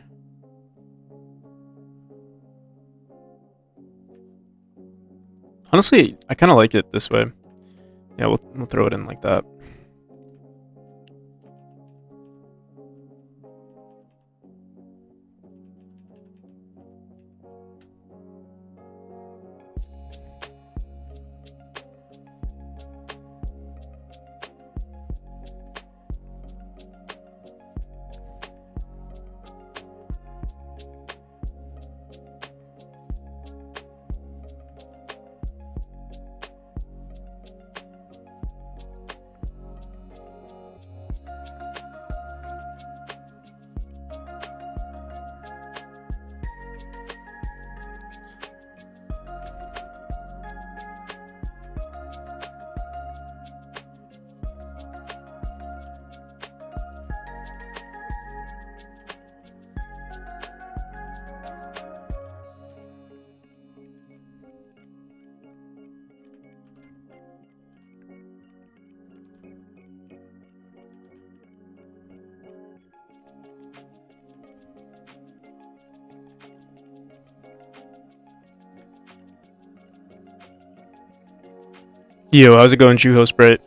Honestly, I kind of like it this way. Yeah, we'll throw it in like that. Yo, how's it going, Juho Sprite?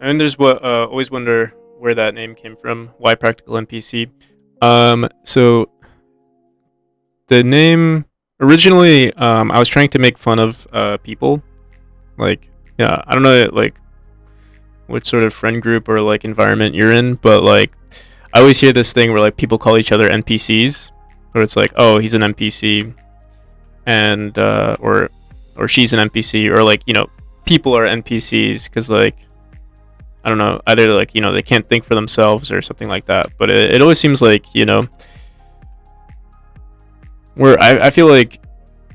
And there's what always wonder where that name came from. Why Practical NPC? So the name originally, I was trying to make fun of people. Like, yeah, I don't know, like, what sort of friend group or like environment you're in, but like, I always hear this thing where like people call each other NPCs, where it's like, oh, he's an NPC, and or she's an NPC, or like, you know, people are NPCs because like, I don't know, either like, you know, they can't think for themselves or something like that. But it always seems like, you know, where I feel like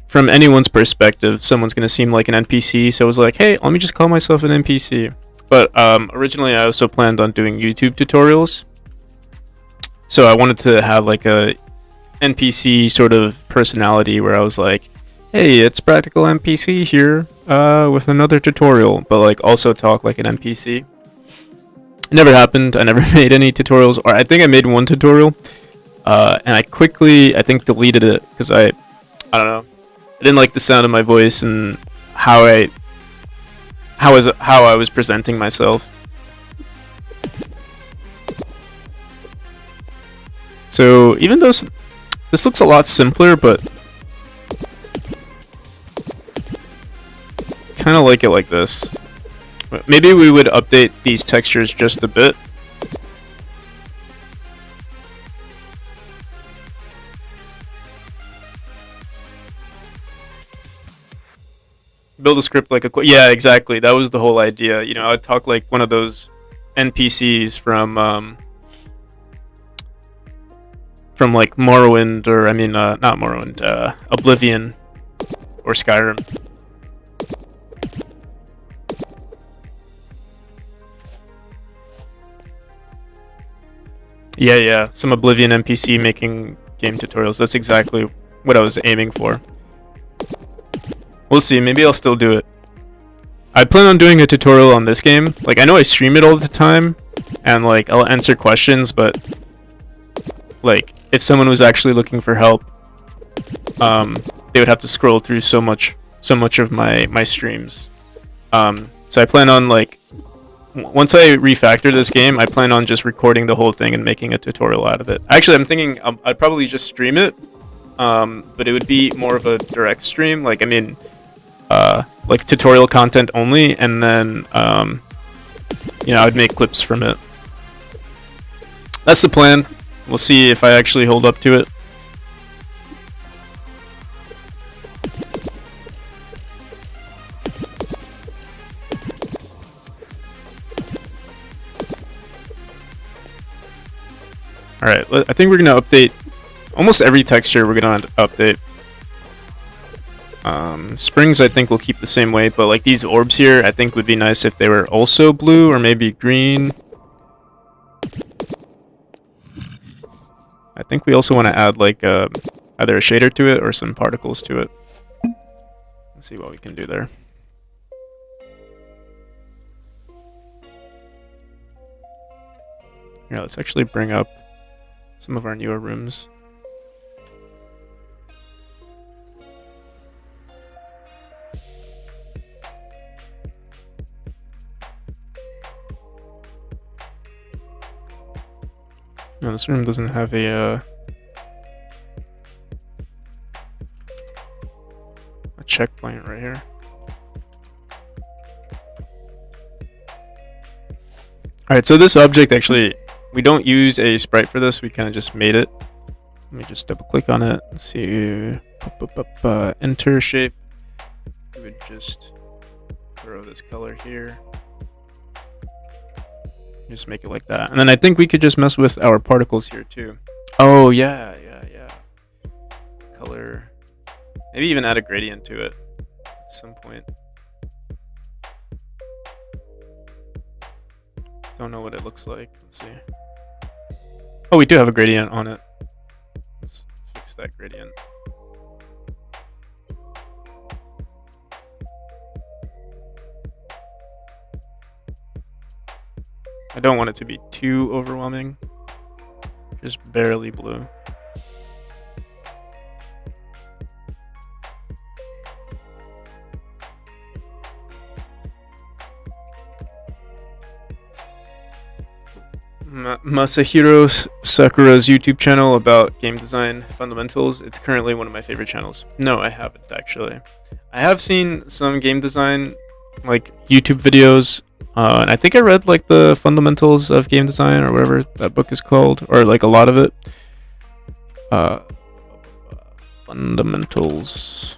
from anyone's perspective, someone's going to seem like an NPC. So I was like, hey, let me just call myself an NPC. But originally I also planned on doing YouTube tutorials. So I wanted to have like a NPC sort of personality where I was like, hey, it's Practical NPC here with another tutorial, but like also talk like an NPC. It never happened. I never made any tutorials, or I think I made one tutorial, and I quickly, I think, deleted it because I don't know, I didn't like the sound of my voice and how I was presenting myself. So even though this looks a lot simpler, but kind of like it like this. Maybe we would update these textures just a bit. build a script like a yeah, exactly. That was the whole idea. You know, I'd talk like one of those NPCs from like Morrowind, or I mean, not Morrowind, Oblivion or Skyrim. Yeah, some Oblivion NPC making game tutorials. That's exactly what I was aiming for. We'll see. Maybe I'll still do it. I plan on doing a tutorial on this game. Like, I know I stream it all the time, and like I'll answer questions, but like if someone was actually looking for help, they would have to scroll through so much of my streams. So I plan on, like, once I refactor this game, I plan on just recording the whole thing and making a tutorial out of it. Actually, I'm thinking I'd probably just stream it, but it would be more of a direct stream. Like, I mean, like tutorial content only, and then I'd make clips from it. That's the plan. We'll see if I actually hold up to it. Alright, I think we're going to update almost every texture. We're going to update. Springs I think will keep the same way, but like these orbs here I think would be nice if they were also blue or maybe green. I think we also want to add like either a shader to it or some particles to it. Let's see what we can do there. Yeah, let's actually bring up some of our newer rooms. No, this room doesn't have a checkpoint right here. Alright, so this object actually, we don't use a sprite for this, we kind of just made it. Let me just double click on it. Let's see, enter shape. We would just throw this color here. Just make it like that. And then I think we could just mess with our particles here too. Oh, yeah. Color. Maybe even add a gradient to it at some point. Don't know what it looks like. Let's see. Oh, we do have a gradient on it. Let's fix that gradient. I don't want it to be too overwhelming. Just barely blue. Masahiro Sakura's YouTube channel about game design fundamentals. It's currently one of my favorite channels. No, I haven't actually. I have seen some game design like YouTube videos. And I think I read like the fundamentals of game design or whatever that book is called, or like a lot of it. Fundamentals.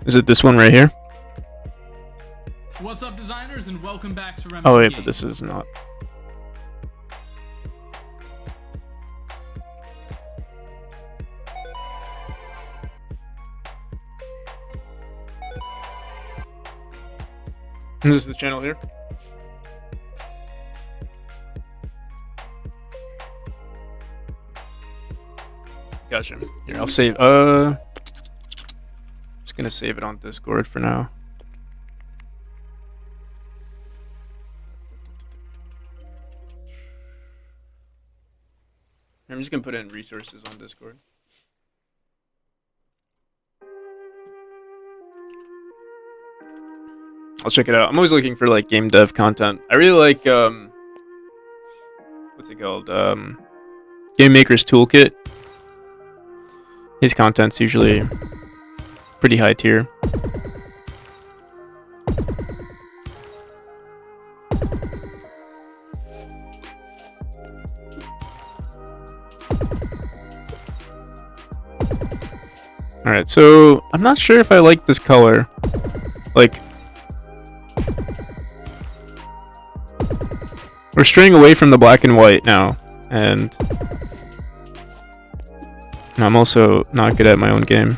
Is it this one right here? What's up, designers, and welcome back to Remedy. Oh wait, but this is not. Is this the channel here? Gotcha. Here, I'll save. Just gonna save it on Discord for now. I'm just gonna put in resources on Discord. I'll check it out. I'm always looking for like game dev content. I really like what's it called? Game Maker's Toolkit. His content's usually pretty high tier. Alright, so I'm not sure if I like this color. Like, we're straying away from the black and white now, and I'm also not good at my own game.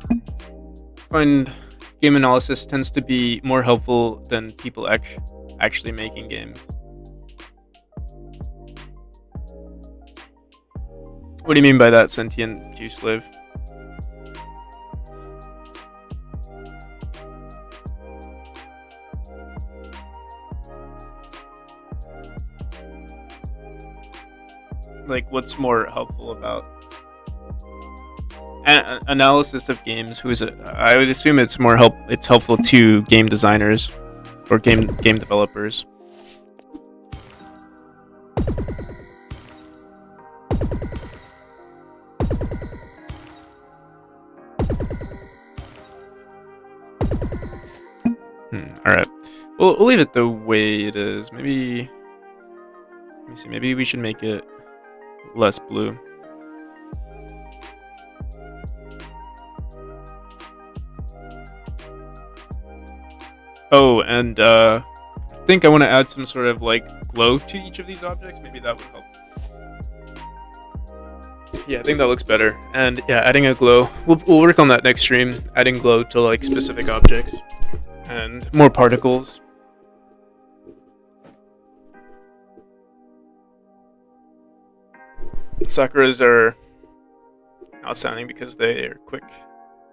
I find game analysis tends to be more helpful than people actually making games. What do you mean by that, sentient juice slave? Like, what's more helpful about analysis of games? I would assume it's helpful to game designers or game developers. All right, we'll leave it the way it is. Maybe, let me see. Maybe we should make it less blue. Oh, and I think I want to add some sort of like glow to each of these objects. Maybe that would help. Yeah, I think that looks better. And yeah, adding a glow. We'll work on that next stream. Adding glow to like specific objects and more particles. Sakuras are outstanding because they are quick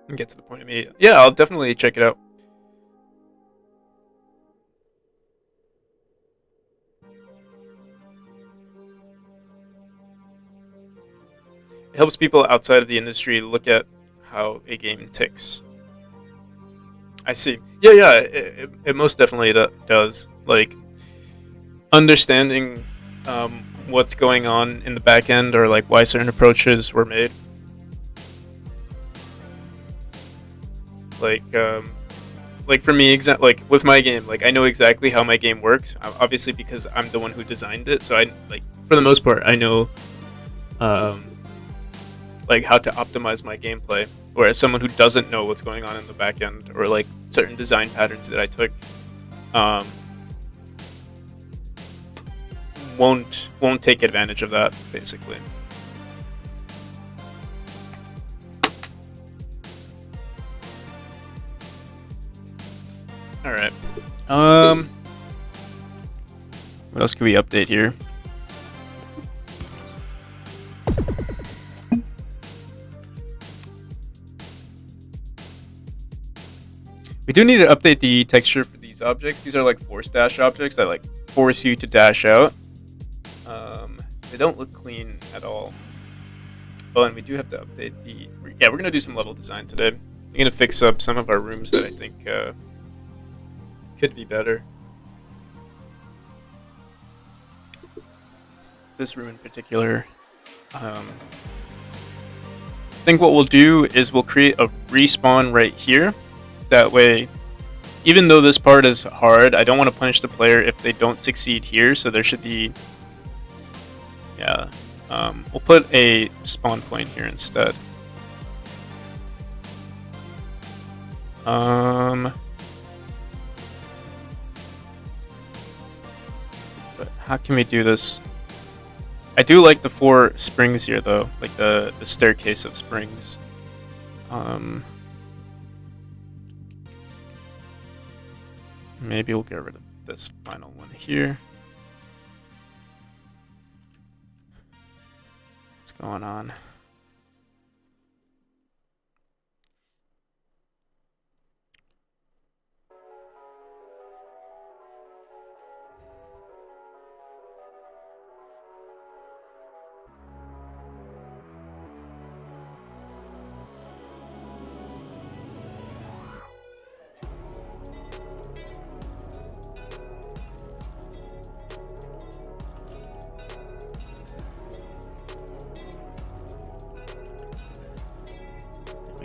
and get to the point immediately. Yeah, I'll definitely check it out. It helps people outside of the industry look at how a game ticks. I see. Yeah, it most definitely does. Like, understanding what's going on in the back end, or like why certain approaches were made. Like for me, like with my game, like I know exactly how my game works. Obviously, because I'm the one who designed it, so I like for the most part I know like how to optimize my gameplay. Whereas someone who doesn't know what's going on in the back end, or like certain design patterns that I took, won't take advantage of that, basically. All right. What else can we update here? We do need to update the texture for these objects. These are like force dash objects that like force you to dash out. They don't look clean at all. Oh, and we do have to update the... Yeah, we're going to do some level design today. I'm going to fix up some of our rooms that I think could be better. This room in particular. I think what we'll do is we'll create a respawn right here. That way, even though this part is hard, I don't want to punish the player if they don't succeed here, so there should be... Yeah, we'll put a spawn point here instead. But how can we do this? I do like the 4 springs here, though, like the staircase of springs. Maybe we'll get rid of this final one here. What's going on?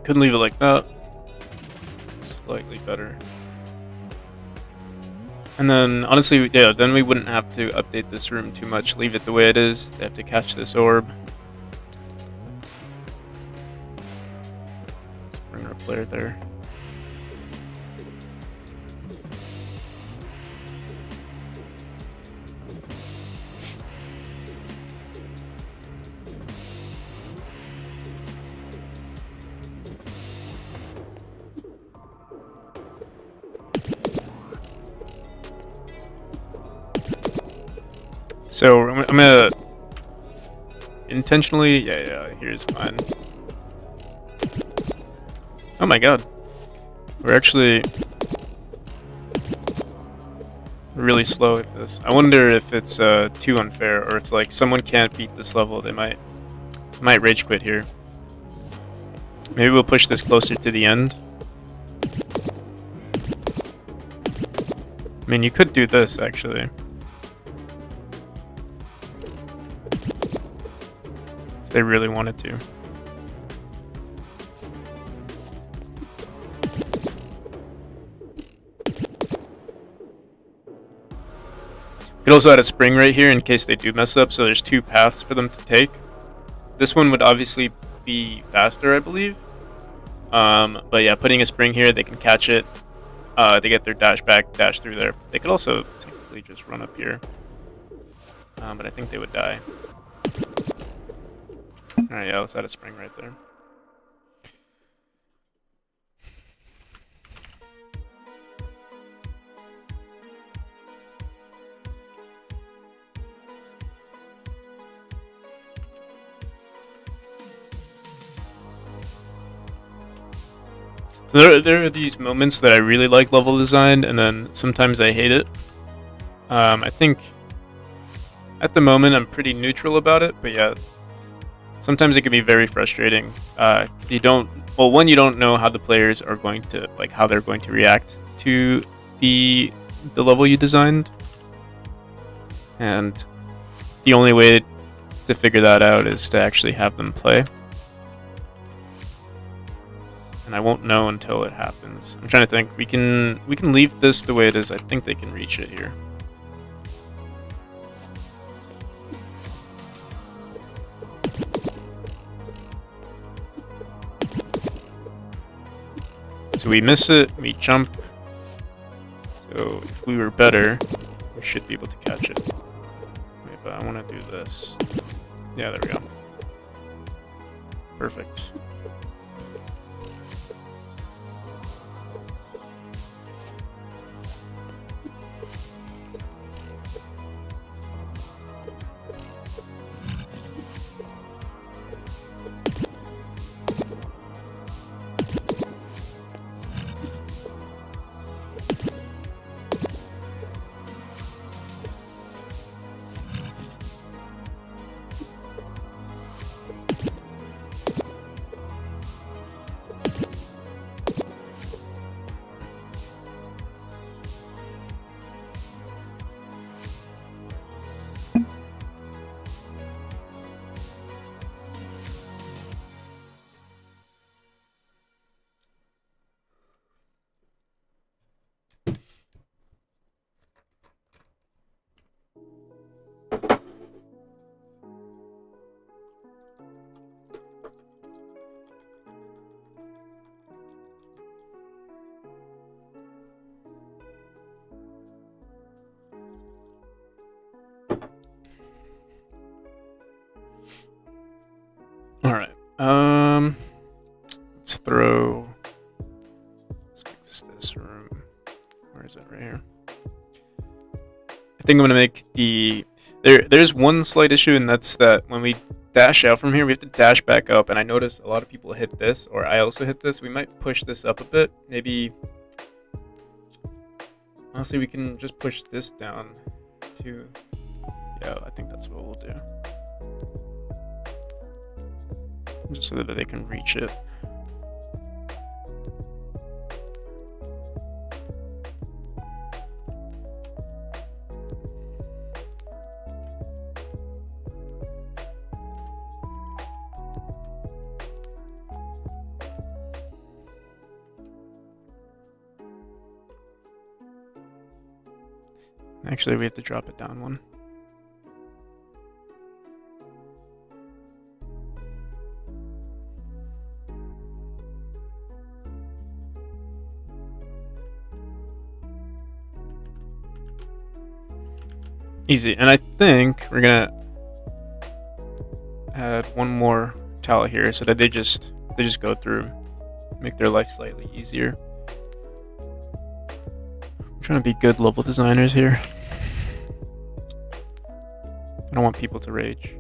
Couldn't leave it like that. Slightly better. And then, honestly, yeah, then we wouldn't have to update this room too much. Leave it the way it is. They have to catch this orb. Bring our player there. So I'm gonna intentionally, yeah, here's fine. Oh my god, we're actually really slow at this. I wonder if it's too unfair, or if like someone can't beat this level, they might rage quit here. Maybe we'll push this closer to the end. I mean, you could do this actually. If they really wanted to. Could also add a spring right here in case they do mess up, so there's two paths for them to take. This one would obviously be faster, I believe. But yeah, putting a spring here, they can catch it. They get their dash back, dash through there. They could also technically just run up here. But I think they would die. Alright, yeah, let's add a spring right there. So there are these moments that I really like level design, and then sometimes I hate it. I think at the moment I'm pretty neutral about it, but yeah, sometimes it can be very frustrating. So you don't, well, one, you don't know how the players are going to, like, how they're going to react to the level you designed, and the only way to figure that out is to actually have them play. And I won't know until it happens. I'm trying to think. We can leave this the way it is. I think they can reach it here. So we miss it, we jump. So if we were better, we should be able to catch it. Wait, but I want to do this. Yeah, there we go. Perfect. All right. Let's throw. Let's fix this room. Where is it? Right here. I think I'm gonna make the. There's one slight issue, and that's that when we dash out from here, we have to dash back up. And I noticed a lot of people hit this, or I also hit this. We might push this up a bit. Maybe. Honestly, we can just push this down to. Yeah, I think that's what we'll do. Just so that they can reach it. Actually, we have to drop it down one. Easy. And I think we're gonna add one more tile here so that they just go through, make their life slightly easier. I'm trying to be good level designers here. I don't want people to rage.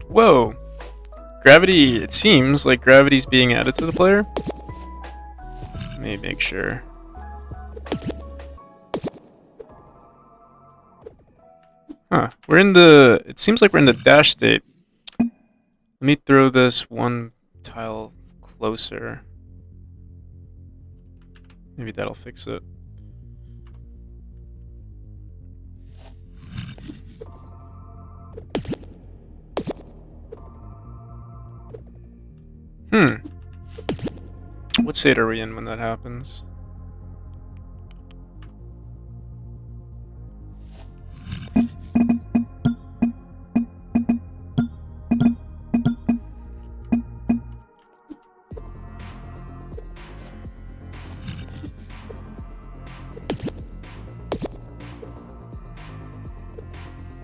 Whoa! Gravity, it seems like gravity's being added to the player. Let me make sure. Huh, we're in the, it seems like we're in the dash state. Let me throw this one tile closer. Maybe that'll fix it. What state are we in when that happens?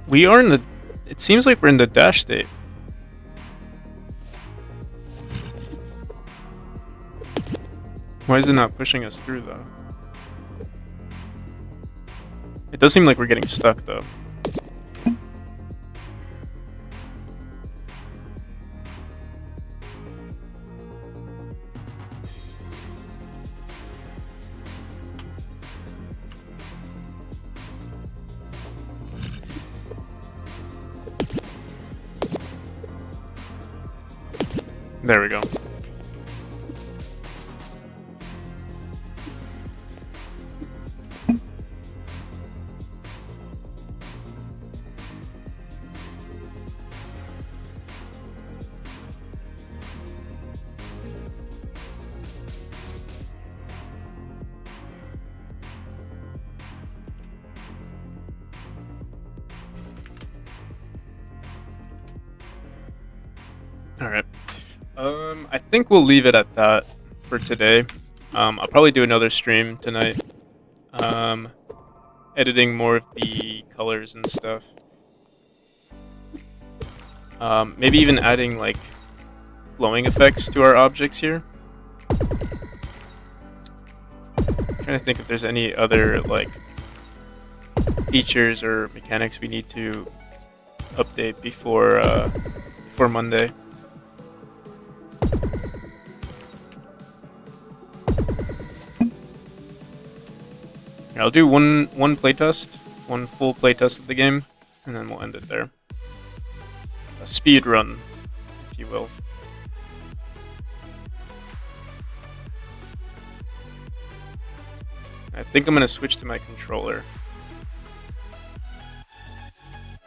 We are in the, it seems like we're in the dash state. Why is it not pushing us through, though? It does seem like we're getting stuck, though. There we go. All right. I think we'll leave it at that for today. I'll probably do another stream tonight. Editing more of the colors and stuff. Maybe even adding like glowing effects to our objects here. I'm trying to think if there's any other like features or mechanics we need to update before Monday. I'll do one playtest, one full playtest of the game, and then we'll end it there. A speed run, if you will. I think I'm gonna switch to my controller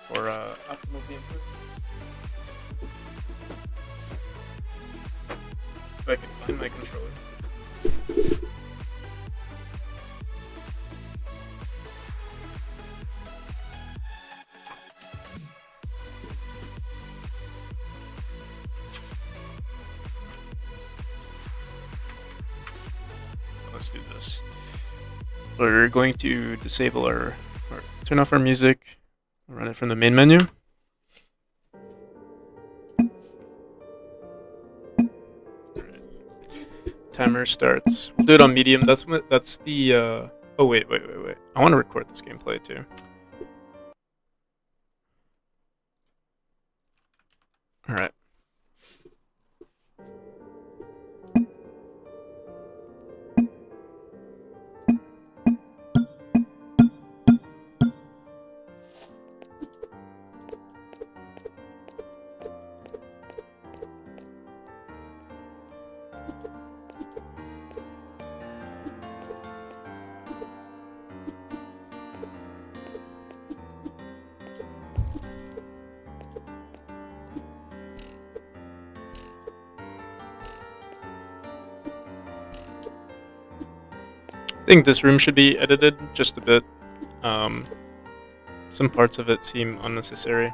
for optimal gameplay. If I can find my controller. Let's do this. We're going to disable or turn off our music, run it from the main menu. Right. Timer starts. We'll do it on medium. That's the oh wait. I want to record this gameplay too. All right. I think this room should be edited just a bit. Some parts of it seem unnecessary.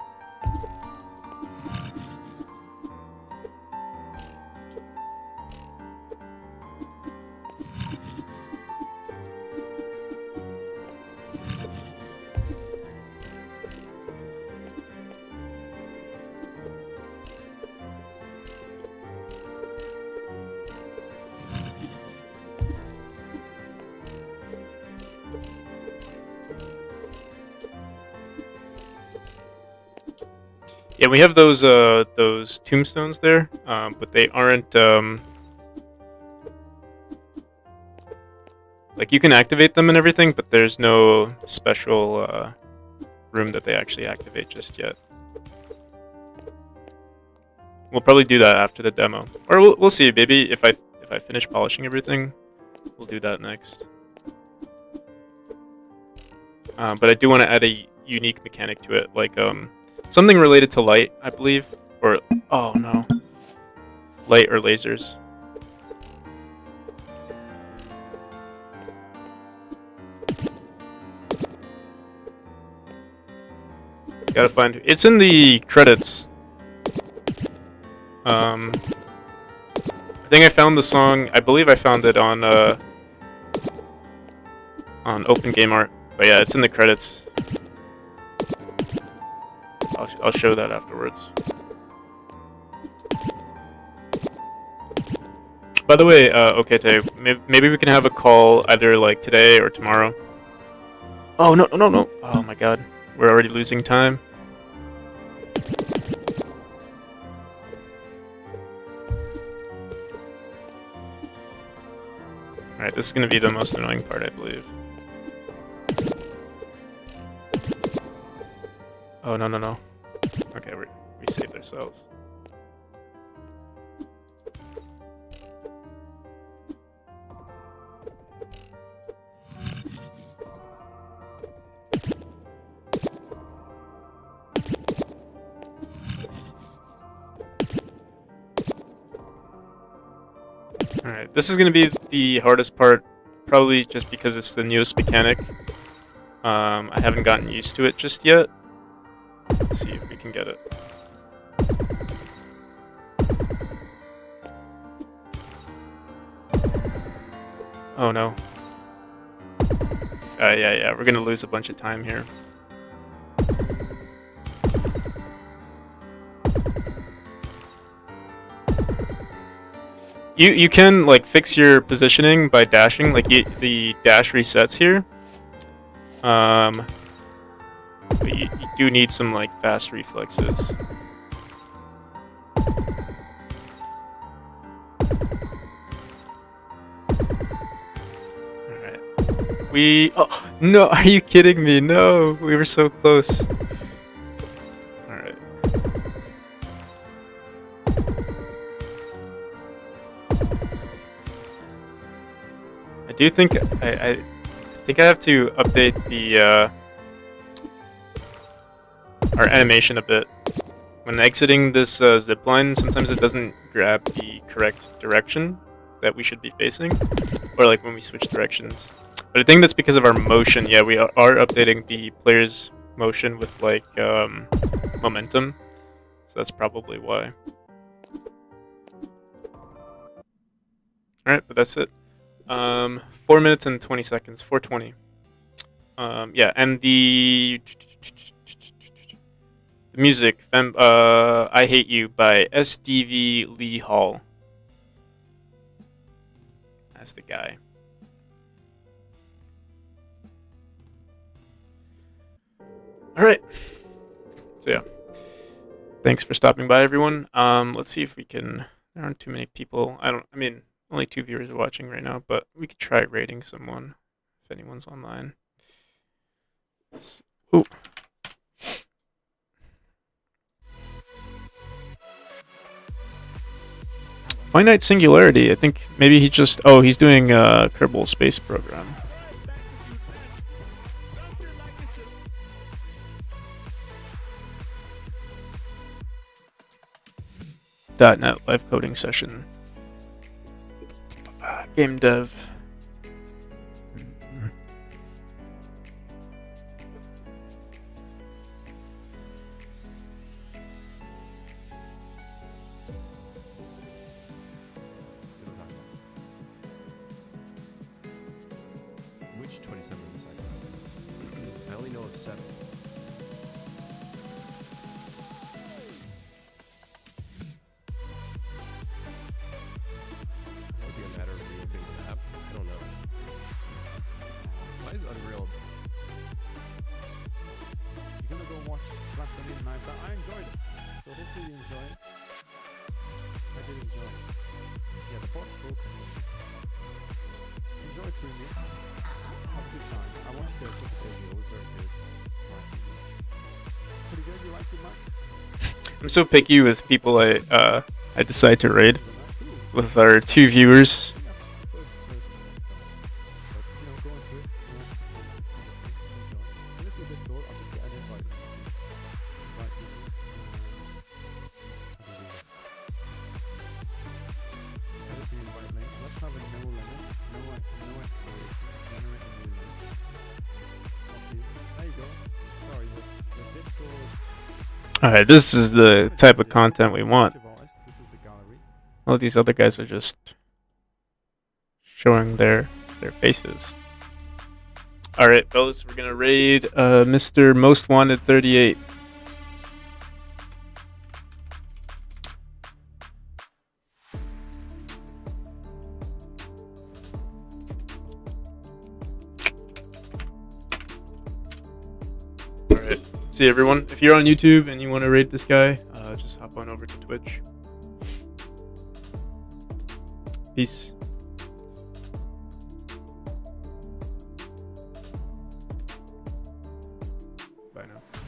Yeah, we have those tombstones there, but they aren't like you can activate them and everything, but there's no special room that they actually activate just yet. We'll probably do that after the demo, or we'll see. Maybe if I finish polishing everything, we'll do that next. But I do want to add a unique mechanic to it, like something related to light, I believe, or oh no, light or lasers. Gotta find it's in the credits. I think I found the song. I believe I found it on Open Game Art. But yeah, it's in the credits. I'll show that afterwards. By the way, okay, Tay, maybe we can have a call either like today or tomorrow. Oh no! Oh my God, we're already losing time. All right, this is gonna be the most annoying part, I believe. Oh no! Okay, we saved ourselves. Alright, this is going to be the hardest part, probably just because it's the newest mechanic. I haven't gotten used to it just yet. Let's see if we can get it. Oh no. Yeah, we're going to lose a bunch of time here. You can like fix your positioning by dashing, like the dash resets here. But you do need some like fast reflexes. Alright. Oh no, are you kidding me? No, we were so close. I do think I think I have to update the our animation a bit. When exiting this zipline, sometimes it doesn't grab the correct direction that we should be facing, or like when we switch directions. But I think that's because of our motion. Yeah, we are updating the player's motion with like momentum, so that's probably why. All right, but that's it. 4 minutes and 20 seconds. 4:20. Yeah, and the music. I Hate You by SDV Lee Hall. That's the guy. All right. So yeah. Thanks for stopping by, everyone. Let's see if we can. There aren't too many people. I mean, only 2 viewers are watching right now, but we could try rating someone if anyone's online. Ooh. Finite Singularity. I think maybe he just. Oh, he's doing Kerbal Space Program. .NET live coding session. Game dev. of 7. It would be a matter of reopening the map. I don't know. Why is Unreal? You're gonna go watch Class and Knives Out. I enjoyed it. So hopefully you enjoy it. I did enjoy it. Yeah, the port's broken. Enjoy 3 minutes. Have a good time. I watched it a couple days ago. It was very good. Pretty good. You liked it, Max? I'm so picky with people I decide to raid with our 2 viewers. Alright, this is the type of content we want. All these other guys are just showing their faces. Alright, fellas, we're gonna raid Mr. Most Wanted 38. Alright, see everyone. If you're on YouTube and you want to raid this guy, just hop on over to Twitch. Peace.